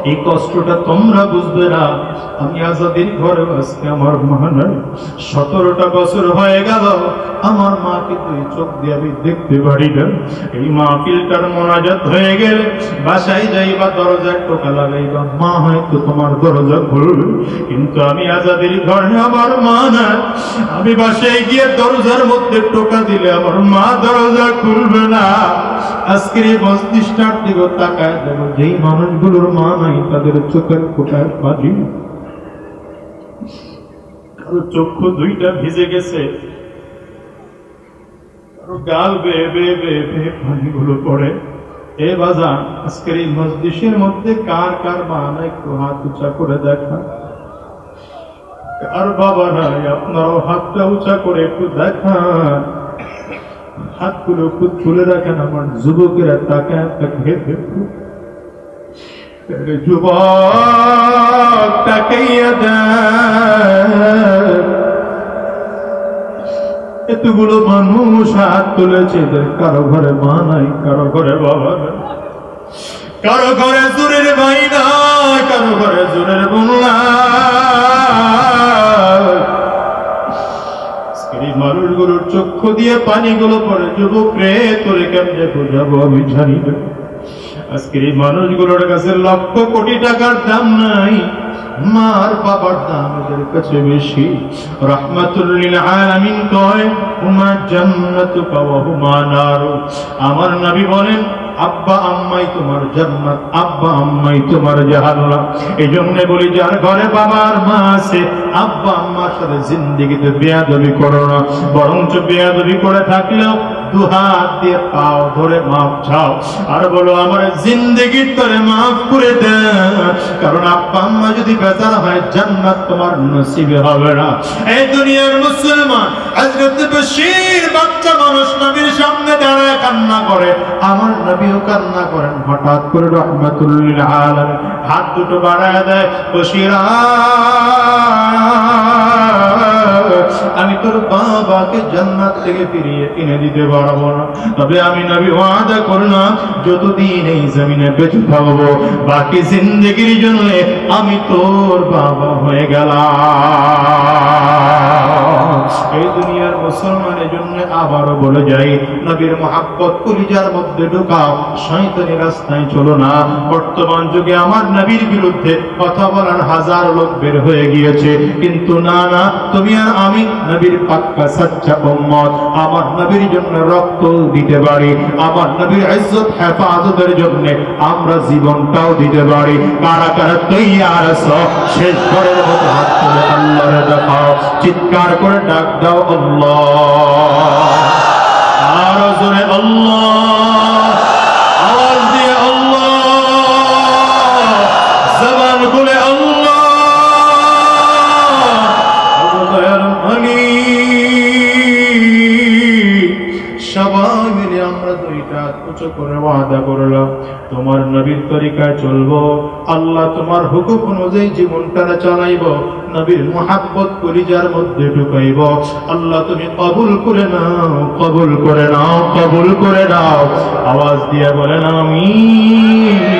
এই কষ্টটা তোমরা বুঝবে না। আমি আজাদির ঘরে আজকে আমার মা নাই, 17টা বছর হয়ে গেল আমার মাকে দুই চোখ দিয়ে আমি দেখতে পারি না। এই মাহফিলটার মোনাজাত হয়ে গেলে বাসায় যাইবা, দরজায় টোকা লাগাইবা, মা হয়তো তোমার দরজা খুলবে, কিন্তু আমি আজাদির ঘরে আমার মা নাই। আমি বাসায় গিয়ে দরজার মধ্যে টোকা দিলে আমার মা দরজা খুলবে না। আজকের এই মস্তিষ্কটার দিকে তাকায় দেখো, যেই মানুষগুলোর মা নাই তাদের চোখের কোটায় পানি, কারো চক্ষু দুইটা ভিজে গেছে, কারো গাল বেয়ে বেয়ে বেয়ে বেয়ে পানিগুলো পড়ে। এ বাজান, আজকের এই মজলিসের মধ্যে কার কার মা নাই একটু হাত উঁচা করে দেখা। কার বাবা নাই আপনারাও হাতটা উঁচা করে একটু দেখান, হাতগুলো একটু তুলে রাখেন। আমার যুবকেরা তাকায় তাকিয়ে দেখুন, যুবক তাকাইয়া দেন, এতগুলো মানুষ হাত তুলেছে, কারো ঘরে মা নাই, কারো ঘরে বাবা নাই, কারো ঘরে জোরের ভাই নাই, কারো ঘরে জোরের বোন নাই। এই মানুষগুলোর চক্ষু দিয়ে পানিগুলো পড়ে। যুবক রে, তোরে কেমনে বোঝাবো আমি জানি না। আজকের এই মানুষগুলোর কাছে লক্ষ কোটি টাকার দাম নাই, মার বাবার দাম এদের কাছে বেশি। রাহমাতুল লিল আলামিন কয়, হুমা জান্নাতুকা ওয়া হুমা নার। আমার নবী বলেন, আব্বা আম্মাই তোমার জান্নাত, আব্বা আম্মাই তোমার জাহান্নাম। এই জন্য বলি, যার ঘরে বাবা আর মা আছে, আব্বা আম্মার সাথে জিন্দেগিতে বেয়াদবি করো না, বরঞ্চ বেয়াদবি করে থাকলেও দুহাত দিয়ে পাও ধরে মাফ চাও আর বলো, আমার জিন্দেগির তরে মাফ করে দেন, কারণ আব্বা আম্মা যদি বেজার হয় জান্নাত তোমার নসিবে হবে না। এই দুনিয়ার মুসলমান হযরত বশীর বাচ্চা মানুষ নবীর সামনে দাঁড়ায় কান্না করে, আমার নবীও কান্না করেন। হঠাৎ করে রাহমাতুল লিল আলামিন হাত দুটো বাড়ায় দেয়, বশীরা, আমি তোর বাবাকে জান্নাত থেকে ফিরিয়ে এনে দিতে পারবো না, তবে আমি নবী ওয়াদা করলাম, যতদিন এই জমিনে বেঁচে থাকবো বাকি জিন্দেগির জন্য আমি তোর বাবা হয়ে গেলাম। এই দুনিয়ার মুসলমানের জন্য আবারও বলে যাই, নবীর মহাব্বত কলিজার মধ্যে ঢোকাও, শয়তানি রাস্তায় চলো না। বর্তমান যুগে আমার নবীর বিরুদ্ধে কথা বলার হাজার লোক বের হয়ে গিয়েছে, কিন্তু না না, তুমি আর আমি নবীর পাক্কা সাচ্চা উম্মত, আমার নবীর জন্য রক্ত দিতে পারি, আমার নবীর ইজ্জত হেফাজতের জন্য আমরা জীবনটাও দিতে পারি। কারা কারা তৈয়ার আছো? শেষ করার মতো হাত তুলে আল্লাহরে দেখাও, চিৎকার করে ডাক দাও আল্লাহ, আর জোরে আল্লাহ, আওয়াজ দিয়ে আল্লাহ, জবান খুলে আল্লাহ। সবাই মিলে আমরা দুইটা উঁচু করে ওয়াদা করলাম, তোমার নবীর তরিকায় চলবো, আল্লাহ তোমার হুকুম অনুযায়ী জীবনটা চালাইব, নবীর মুহাব্বত কলিজার মধ্যে ঢুকাইব। আল্লাহ তুমি কবুল করে নাও, কবুল করে নাও, কবুল করে নাও। আওয়াজ দিয়ে বলেন আমিন।